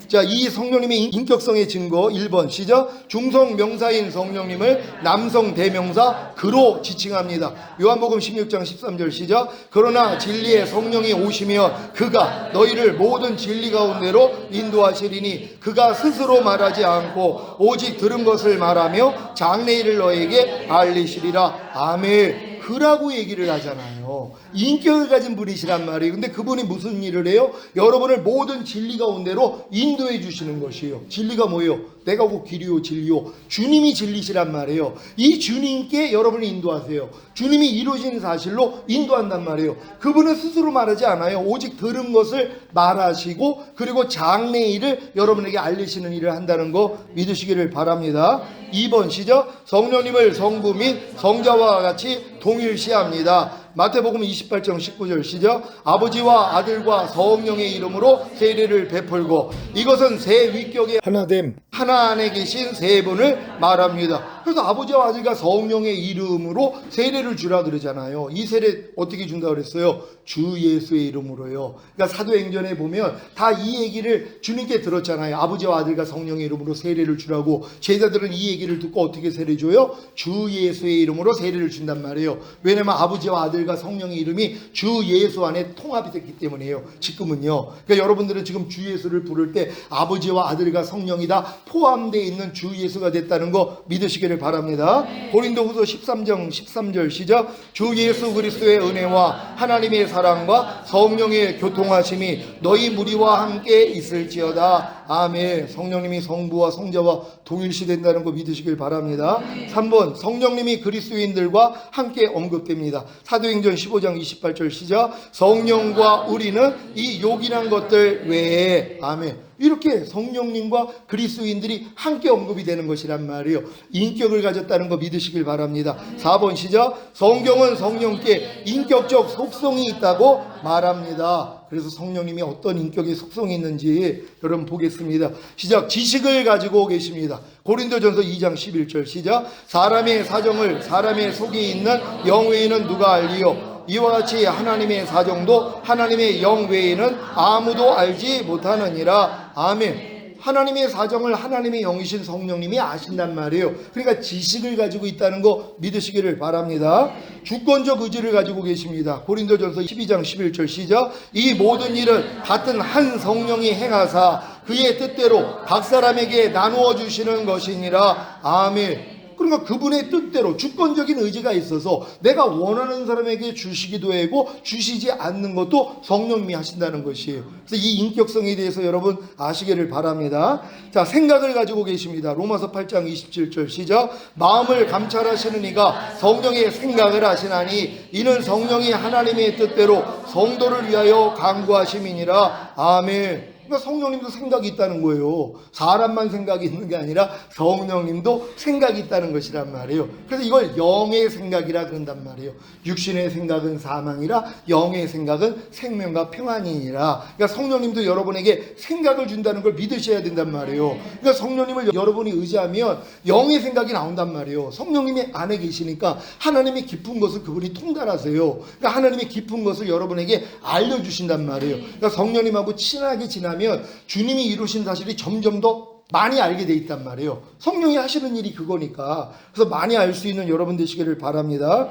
[SPEAKER 1] 자, 이 성령님의 인격성의 증거 1번 시작. 중성 명사인 성령님을 남성 대명사 그로 지칭합니다. 요한복음 16장 13절 시작. 그러나 진리의 성령이 오시면 그가 너희를 모든 진리 가운데로 인도하시리니 그가 스스로 말하지 않고 오직 들은 것을 말하며 장래일을 너에게 알리시리라. 아멘. 그라고 얘기를 하잖아요. 인격을 가진 분이시란 말이에요. 근데 그분이 무슨 일을 해요? 여러분을 모든 진리 가운데로 인도해 주시는 것이에요. 진리가 뭐예요? 내가 곧 길이요 진리요. 주님이 진리시란 말이에요. 이 주님께 여러분을 인도하세요. 주님이 이루신 사실로 인도한단 말이에요. 그분은 스스로 말하지 않아요. 오직 들은 것을 말하시고 그리고 장래일을 여러분에게 알리시는 일을 한다는 거 믿으시기를 바랍니다. 2번 시작. 성령님을 성부 및 성자와 같이 동일시합니다. 마태복음 28장 19절 시작. 아버지와 아들과 성령의 이름으로 세례를 베풀고, 이것은 세 위격의 하나됨, 하나 안에 계신 세 분을 말합니다. 그래서 아버지와 아들과 성령의 이름으로 세례를 주라 그러잖아요. 이 세례 어떻게 준다 그랬어요? 주 예수의 이름으로요. 그러니까 사도행전에 보면 다 이 얘기를 주님께 들었잖아요. 아버지와 아들과 성령의 이름으로 세례를 주라고. 제자들은 이 얘기를 듣고 어떻게 세례 줘요? 주 예수의 이름으로 세례를 준단 말이에요. 왜냐면 아버지와 아들과 성령의 이름이 주 예수 안에 통합이 됐기 때문이에요. 지금은요. 그러니까 여러분들은 지금 주 예수를 부를 때 아버지와 아들과 성령이 다 포함되어 있는 주 예수가 됐다는 거 믿으시기를 바랍니다. 고린도후서 13장 13절 시작. 주 예수 그리스도의 은혜와 하나님의 사랑과 성령의 교통하심이 너희 무리와 함께 있을지어다. 아멘. 성령님이 성부와 성자와 동일시 된다는 거 믿으시길 바랍니다. 3번 성령님이 그리스도인들과 함께 언급됩니다. 사도행전 15장 28절 시작. 성령과 우리는 이 요긴한 것들 외에. 아멘. 이렇게 성령님과 그리스도인들이 함께 언급이 되는 것이란 말이에요. 인격을 가졌다는 거 믿으시길 바랍니다. 4번 시작. 성경은 성령께 인격적 속성이 있다고 말합니다. 그래서 성령님이 어떤 인격의 속성이 있는지 여러분 보겠습니다. 시작. 지식을 가지고 계십니다. 고린도전서 2장 11절 시작. 사람의 사정을 사람의 속에 있는 영 외에는 누가 알리요? 이와 같이 하나님의 사정도 하나님의 영 외에는 아무도 알지 못하느니라. 아멘. 하나님의 사정을 하나님의 영이신 성령님이 아신단 말이에요. 그러니까 지식을 가지고 있다는 거 믿으시기를 바랍니다. 주권적 의지를 가지고 계십니다. 고린도전서 12장 11절 시작. 이 모든 일을 같은 한 성령이 행하사 그의 뜻대로 각 사람에게 나누어 주시는 것이니라. 아멘. 그러니까 그분의 뜻대로 주권적인 의지가 있어서 내가 원하는 사람에게 주시기도 하고 주시지 않는 것도 성령님이 하신다는 것이에요. 그래서 이 인격성에 대해서 여러분 아시기를 바랍니다. 자, 생각을 가지고 계십니다. 로마서 8장 27절 시작. 마음을 감찰하시는 이가 성령의 생각을 하시나니 이는 성령이 하나님의 뜻대로 성도를 위하여 간구하심이니라. 아멘. 그러니까 성령님도 생각이 있다는 거예요. 사람만 생각이 있는 게 아니라 성령님도 생각이 있다는 것이란 말이에요. 그래서 이걸 영의 생각이라 그런단 말이에요. 육신의 생각은 사망이라 영의 생각은 생명과 평안이니라. 그러니까 성령님도 여러분에게 생각을 준다는 걸 믿으셔야 된단 말이에요. 그러니까 성령님을 여러분이 의지하면 영의 생각이 나온단 말이에요. 성령님이 안에 계시니까 하나님의 깊은 것을 그분이 통달하세요. 그러니까 하나님의 깊은 것을 여러분에게 알려주신단 말이에요. 그러니까 성령님하고 친하게 지나면 주님이 이루신 사실이 점점 더 많이 알게 돼 있단 말이에요. 성령이 하시는 일이 그거니까. 그래서 많이 알 수 있는 여러분 되시기를 바랍니다.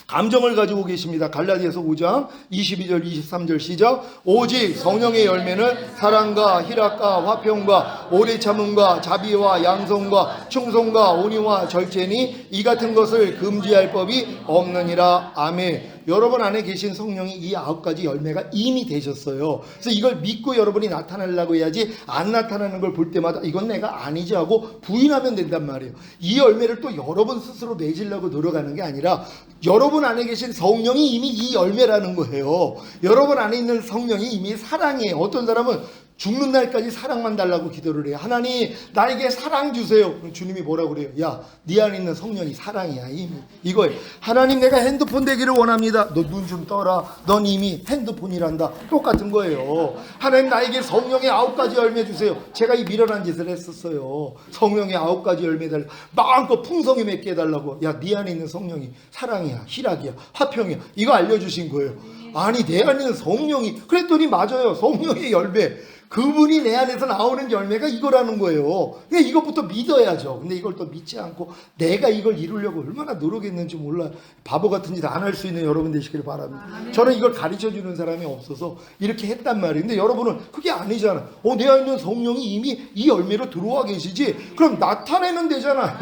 [SPEAKER 1] 감정을 가지고 계십니다. 갈라디아서 5장 22절 23절 시작. 오직 성령의 열매는 사랑과 희락과 화평과 오래 참음과 자비와 양성과 충성과 온유와 절제니 이 같은 것을 금지할 법이 없느니라. 아멘. 여러분 안에 계신 성령이 이 9가지 열매가 이미 되셨어요. 그래서 이걸 믿고 여러분이 나타내려고 해야지, 안 나타나는 걸 볼 때마다 이건 내가 아니지 하고 부인하면 된단 말이에요. 이 열매를 또 여러분 스스로 맺으려고 노력하는 게 아니라 여러분 안에 계신 성령이 이미 이 열매라는 거예요. 여러분 안에 있는 성령이 이미 사랑이에요. 어떤 사람은 죽는 날까지 사랑만 달라고 기도를 해요. 하나님 나에게 사랑 주세요. 그럼 주님이 뭐라고 그래요? 야, 네 안에 있는 성령이 사랑이야 이미. 이거예요. 하나님 내가 핸드폰 되기를 원합니다. 너 눈 좀 떠라. 넌 이미 핸드폰이란다. 똑같은 거예요. 하나님 나에게 성령의 9가지 열매 주세요. 제가 이 미련한 짓을 했었어요. 성령의 9가지 열매 달라. 마음껏 풍성히 맺게 해달라고. 야, 네 안에 있는 성령이 사랑이야, 희락이야, 화평이야. 이거 알려주신 거예요. 아니 내 안에 있는 성령이, 그랬더니 맞아요. 성령의 열매, 그분이 내 안에서 나오는 열매가 이거라는 거예요. 그러니까 이것부터 믿어야죠. 근데 이걸 또 믿지 않고 내가 이걸 이루려고 얼마나 노력했는지 몰라. 바보 같은 짓 안 할 수 있는 여러분 되시기를 바랍니다. 저는 이걸 가르쳐주는 사람이 없어서 이렇게 했단 말이에요. 근데 여러분은 그게 아니잖아. 내 안에 있는 성령이 이미 이 열매로 들어와 계시지. 그럼 나타내면 되잖아요.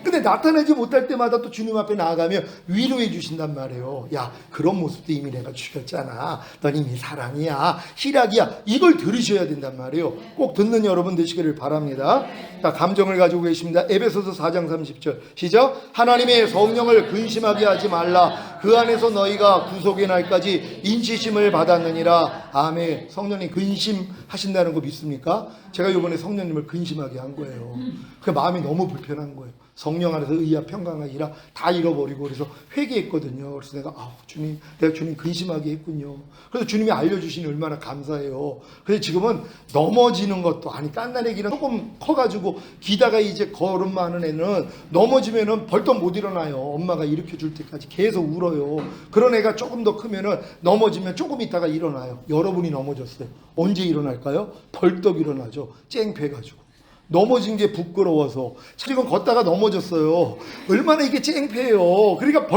[SPEAKER 1] 근데 나타내지 못할 때마다 또 주님 앞에 나아가면 위로해 주신단 말이에요. 야, 그런 모습도 이미 내가 죽였잖아. 넌 이미 사랑이야, 희락이야. 이걸 들으셔야 들으셔야 된단 말이에요. 꼭 듣는 여러분 되시기를 바랍니다. 자, 감정을 가지고 계십니다. 에베소서 4장 30절 시작. 하나님의 성령을 근심하게 하지 말라. 그 안에서 너희가 구속의 날까지 인치심을 받았느니라. 아멘. 성령님 근심하신다는 거 믿습니까? 제가 이번에 성령님을 근심하게 한 거예요. 그 마음이 너무 불편한 거예요. 성령 안에서 의와 평강과 아니라 다 잃어버리고 그래서 회개했거든요. 그래서 내가 주님, 내가 주님 근심하게 했군요. 그래서 주님이 알려주시니 얼마나 감사해요. 그래서 지금은 넘어지는 것도 아니 깐난 애기는 조금 커가지고 기다가 이제 걸음 많은 애는 넘어지면은 벌떡 못 일어나요. 엄마가 일으켜 줄 때까지 계속 울어요. 그런 애가 조금 더 크면은 넘어지면 조금 있다가 일어나요. 여러분이 넘어졌어요. 언제 일어날까요? 벌떡 일어나죠. 쨍패가지고. 넘어진 게 부끄러워서. 지금 걷다가 넘어졌어요. 얼마나 이게 쨍패예요. 그러니까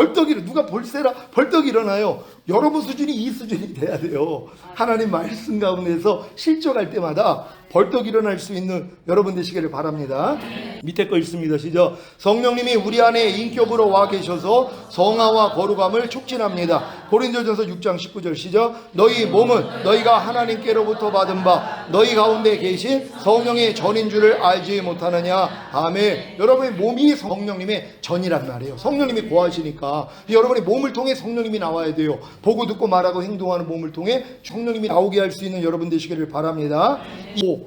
[SPEAKER 1] 누가 볼세라 벌떡 일어나요. 여러분 수준이 이 수준이 돼야 돼요. 하나님 말씀 가운데서 실족할 때마다 벌떡 일어날 수 있는 여러분 되시기를 바랍니다. 밑에 거 읽습니다. 시작. 성령님이 우리 안에 인격으로 와 계셔서 성화와 거룩함을 촉진합니다. 고린도전서 6장 19절 시작. 너희 몸은 너희가 하나님께로부터 받은 바 너희 가운데 계신 성령의 전인 줄을 알지 못하느냐. 아멘. 여러분의 몸이 성령님의 전이란 말이에요. 성령님이 거하시니까 여러분의 몸을 통해 성령님이 나와야 돼요. 보고 듣고 말하고 행동하는 몸을 통해 성령님이 나오게 할 수 있는 여러분 되시기를 바랍니다.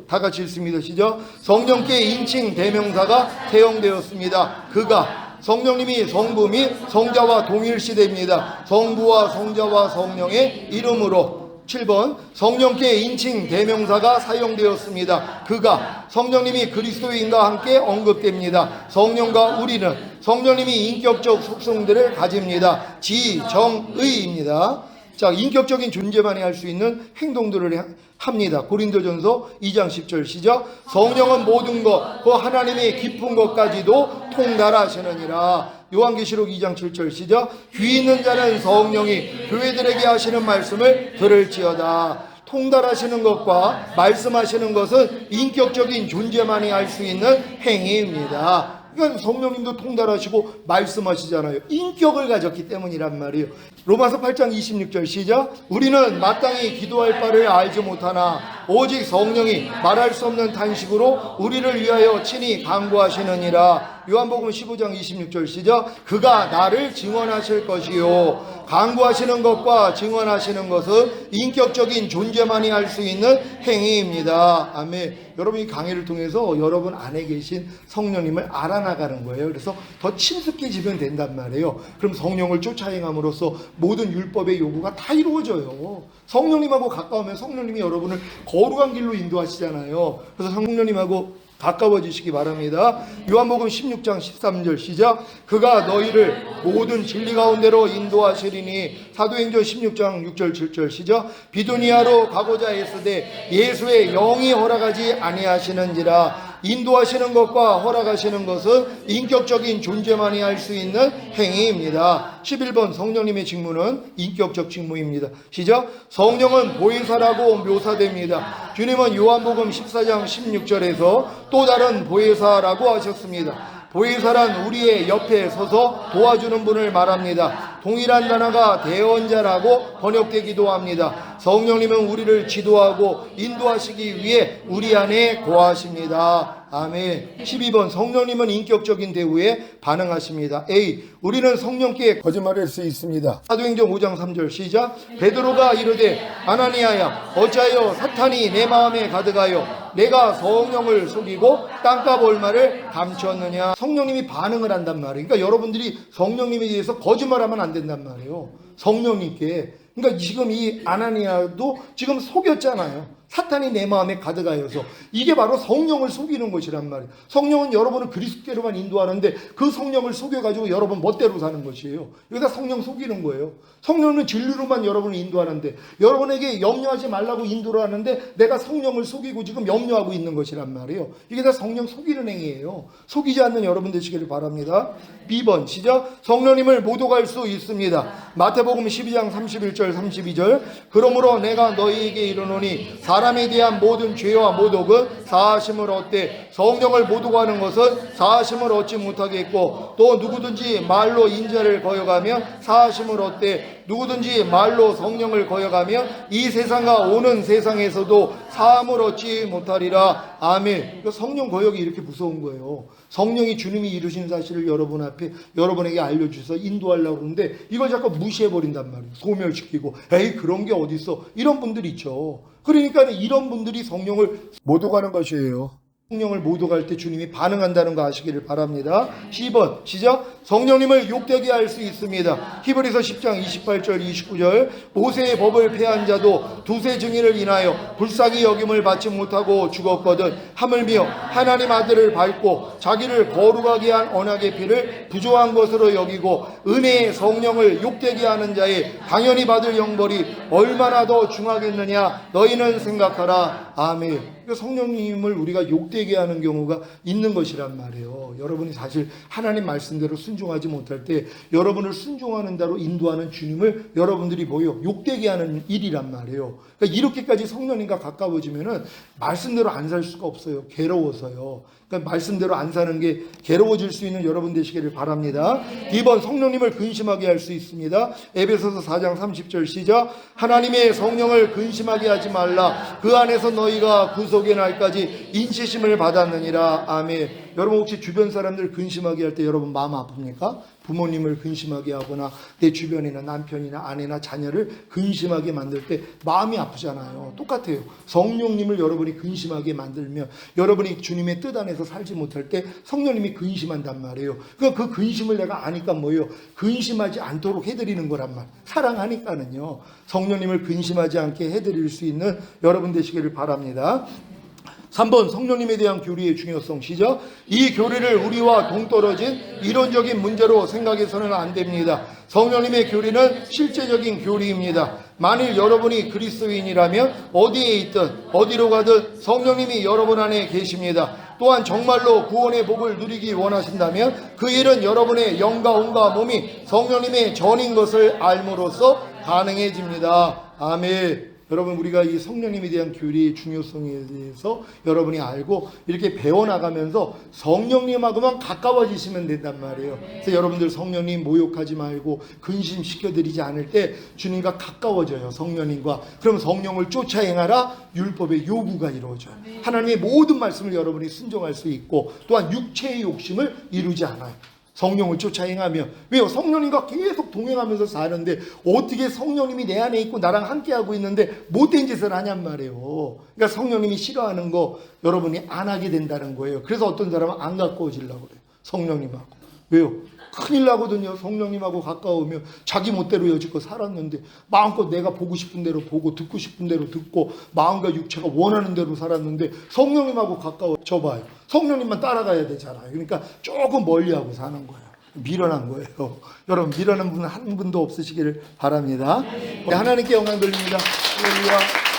[SPEAKER 1] 다 같이 읽습니다. 시작. 성령께 인칭 대명사가 사용되었습니다. 그가 성령님이 성부 및 성자와 동일시됩니다. 성부와 성자와 성령의 이름으로. 7번 성령께 인칭 대명사가 사용되었습니다. 그가 성령님이 그리스도인과 함께 언급됩니다. 성령과 우리는 성령님이 인격적 속성들을 가집니다. 지정의입니다. 자, 인격적인 존재만이 할 수 있는 행동들을 합니다. 고린도전서 2장 10절 시작. 성령은 모든 것, 그 하나님의 깊은 것까지도 통달하시느니라. 요한계시록 2장 7절 시작. 귀 있는 자는 성령이 교회들에게 하시는 말씀을 들을지어다. 통달하시는 것과 말씀하시는 것은 인격적인 존재만이 할 수 있는 행위입니다. 그러니까 성령님도 통달하시고 말씀하시잖아요. 인격을 가졌기 때문이란 말이에요. 로마서 8장 26절 시작. 우리는 마땅히 기도할 바를 알지 못하나 오직 성령이 말할 수 없는 탄식으로 우리를 위하여 친히 간구하시느니라. 요한복음 15장 26절 시작. 그가 나를 증언하실 것이요. 간구하시는 것과 증언하시는 것은 인격적인 존재만이 할 수 있는 행위입니다. 아멘. 여러분이 강의를 통해서 여러분 안에 계신 성령님을 알아나가는 거예요. 그래서 더 친숙해지면 된단 말이에요. 그럼 성령을 쫓아 행함으로써 모든 율법의 요구가 다 이루어져요. 성령님하고 가까우면 성령님이 여러분을 거룩한 길로 인도하시잖아요. 그래서 성령님하고 가까워지시기 바랍니다. 요한복음 16장 13절 시작. 그가 너희를 모든 진리 가운데로 인도하시리니. 사도행전 16장 6절 7절 시작. 비두니아로 가고자 했으되 예수의 영이 허락하지 아니하시는지라. 인도하시는 것과 허락하시는 것은 인격적인 존재만이 할 수 있는 행위입니다. 11번 성령님의 직무는 인격적 직무입니다. 시작. 성령은 보혜사라고 묘사됩니다. 주님은 요한복음 14장 16절에서 또 다른 보혜사라고 하셨습니다. 보혜사란 우리의 옆에 서서 도와주는 분을 말합니다. 동일한 단어가 대언자라고 번역되기도 합니다. 성령님은 우리를 지도하고 인도하시기 위해 우리 안에 거하십니다. 아멘. 12번 성령님은 인격적인 대우에 반응하십니다. A. 우리는 성령께 거짓말할 수 있습니다. 사도행전 5장 3절 시작. 베드로가 이르되 아나니아야 어찌하여 사탄이 내 마음에 가득하여 내가 성령을 속이고 땅값 얼마를 감추었느냐. 성령님이 반응을 한단 말이에요. 그러니까 여러분들이 성령님에 대해서 거짓말하면 안 된단 말이에요. 성령님께. 그러니까 지금 이 아나니아도 지금 속였잖아요. 사탄이 내 마음에 가득하여서. 이게 바로 성령을 속이는 것이란 말이에요. 성령은 여러분을 그리스도께로만 인도하는데 그 성령을 속여가지고 여러분 멋대로 사는 것이에요. 여기다 성령 속이는 거예요. 성령은 진리로만 여러분을 인도하는데 여러분에게 염려하지 말라고 인도를 하는데 내가 성령을 속이고 지금 염려하고 있는 것이란 말이에요. 이게 다 성령 속이는 행위예요. 속이지 않는 여러분 되시기를 바랍니다. B번 시작. 성령님을 모독할 수 있습니다. 마태복음 12장 31절 32절. 그러므로 내가 너희에게 이르노니 사람에 대한 모든 죄와 모독은 사하심을 얻되 성령을 모독하는 것은 사하심을 얻지 못하겠고 또 누구든지 말로 인자를 거역하면 사하심을 얻되 누구든지 말로 성령을 거역하며 이 세상과 오는 세상에서도 사함을 얻지 못하리라. 아멘. 성령 거역이 이렇게 무서운 거예요. 성령이 주님이 이루신 사실을 여러분 앞에 여러분에게 알려주셔서 인도하려고 그러는데 이걸 자꾸 무시해버린단 말이에요. 소멸시키고 에이 그런 게 어딨어, 이런 분들이 있죠. 그러니까 이런 분들이 성령을 못 오가는 것이에요. 성령을 못 오갈 때 주님이 반응한다는 거 아시기를 바랍니다. 10번 시작. 성령님을 욕되게 할 수 있습니다. 히브리서 10장 28절 29절 모세의 법을 폐한 자도 두세 증인을 인하여 불쌍히 여김을 받지 못하고 죽었거든 하물며 하나님 아들을 밟고 자기를 거룩하게 한 언약의 피를 부조한 것으로 여기고 은혜의 성령을 욕되게 하는 자의 당연히 받을 형벌이 얼마나 더 중하겠느냐 너희는 생각하라. 아멘. 성령님을 우리가 욕되게 하는 경우가 있는 것이란 말이에요. 여러분이 사실 하나님 말씀대로 순종하지 못할 때 여러분을 순종하는 대로 인도하는 주님을 여러분들이 보여 욕되게 하는 일이란 말이에요. 그러니까 이렇게까지 성령님과 가까워지면은 말씀대로 안 살 수가 없어요. 괴로워서요. 그러니까 말씀대로 안 사는 게 괴로워질 수 있는 여러분 되시기를 바랍니다. 2번 성령님을 근심하게 할 수 있습니다. 에베소서 4장 30절 시작. 하나님의 성령을 근심하게 하지 말라. 그 안에서 너희가 구속의 날까지 인치심을 받았느니라. 아멘. 여러분 혹시 주변 사람들 근심하게 할 때 여러분 마음 아픕니까? 부모님을 근심하게 하거나 내 주변이나 남편이나 아내나 자녀를 근심하게 만들 때 마음이 아프잖아요. 똑같아요. 성령님을 여러분이 근심하게 만들면 여러분이 주님의 뜻 안에서 살지 못할 때 성령님이 근심한단 말이에요. 그 근심을 내가 아니까 뭐예요? 근심하지 않도록 해드리는 거란 말. 사랑하니까는요. 성령님을 근심하지 않게 해드릴 수 있는 여러분 되시기를 바랍니다. 3번 성령님에 대한 교리의 중요성 시작. 이 교리를 우리와 동떨어진 이론적인 문제로 생각해서는 안 됩니다. 성령님의 교리는 실제적인 교리입니다. 만일 여러분이 그리스도인이라면 어디에 있든 어디로 가든 성령님이 여러분 안에 계십니다. 또한 정말로 구원의 복을 누리기 원하신다면 그 일은 여러분의 영과 혼과 몸이 성령님의 전인 것을 알므로써 가능해집니다. 아멘. 여러분 우리가 이 성령님에 대한 교리의 중요성에 대해서 여러분이 알고 이렇게 배워나가면서 성령님하고만 가까워지시면 된단 말이에요. 그래서 여러분들 성령님 모욕하지 말고 근심시켜드리지 않을 때 주님과 가까워져요. 성령님과. 그럼 성령을 쫓아 행하라 율법의 요구가 이루어져요. 하나님의 모든 말씀을 여러분이 순종할 수 있고 또한 육체의 욕심을 이루지 않아요. 성령을 쫓아 행하며. 왜요? 성령님과 계속 동행하면서 사는데 어떻게 성령님이 내 안에 있고 나랑 함께하고 있는데 못된 짓을 하냔 말이에요. 그러니까 성령님이 싫어하는 거 여러분이 안 하게 된다는 거예요. 그래서 어떤 사람은 안 가까워지려고 그래요. 성령님하고. 왜요? 큰일 나거든요. 성령님하고 가까우면 자기 멋대로 여지껏 살았는데 마음껏 내가 보고 싶은 대로 보고 듣고 싶은 대로 듣고 마음과 육체가 원하는 대로 살았는데 성령님하고 가까워져 봐요. 성령님만 따라가야 되잖아요. 그러니까 조금 멀리하고 사는 거예요. 미련한 거예요. 여러분 미련한 분 한 분도 없으시기를 바랍니다. 하나님께 영광 돌립니다. 할렐루야.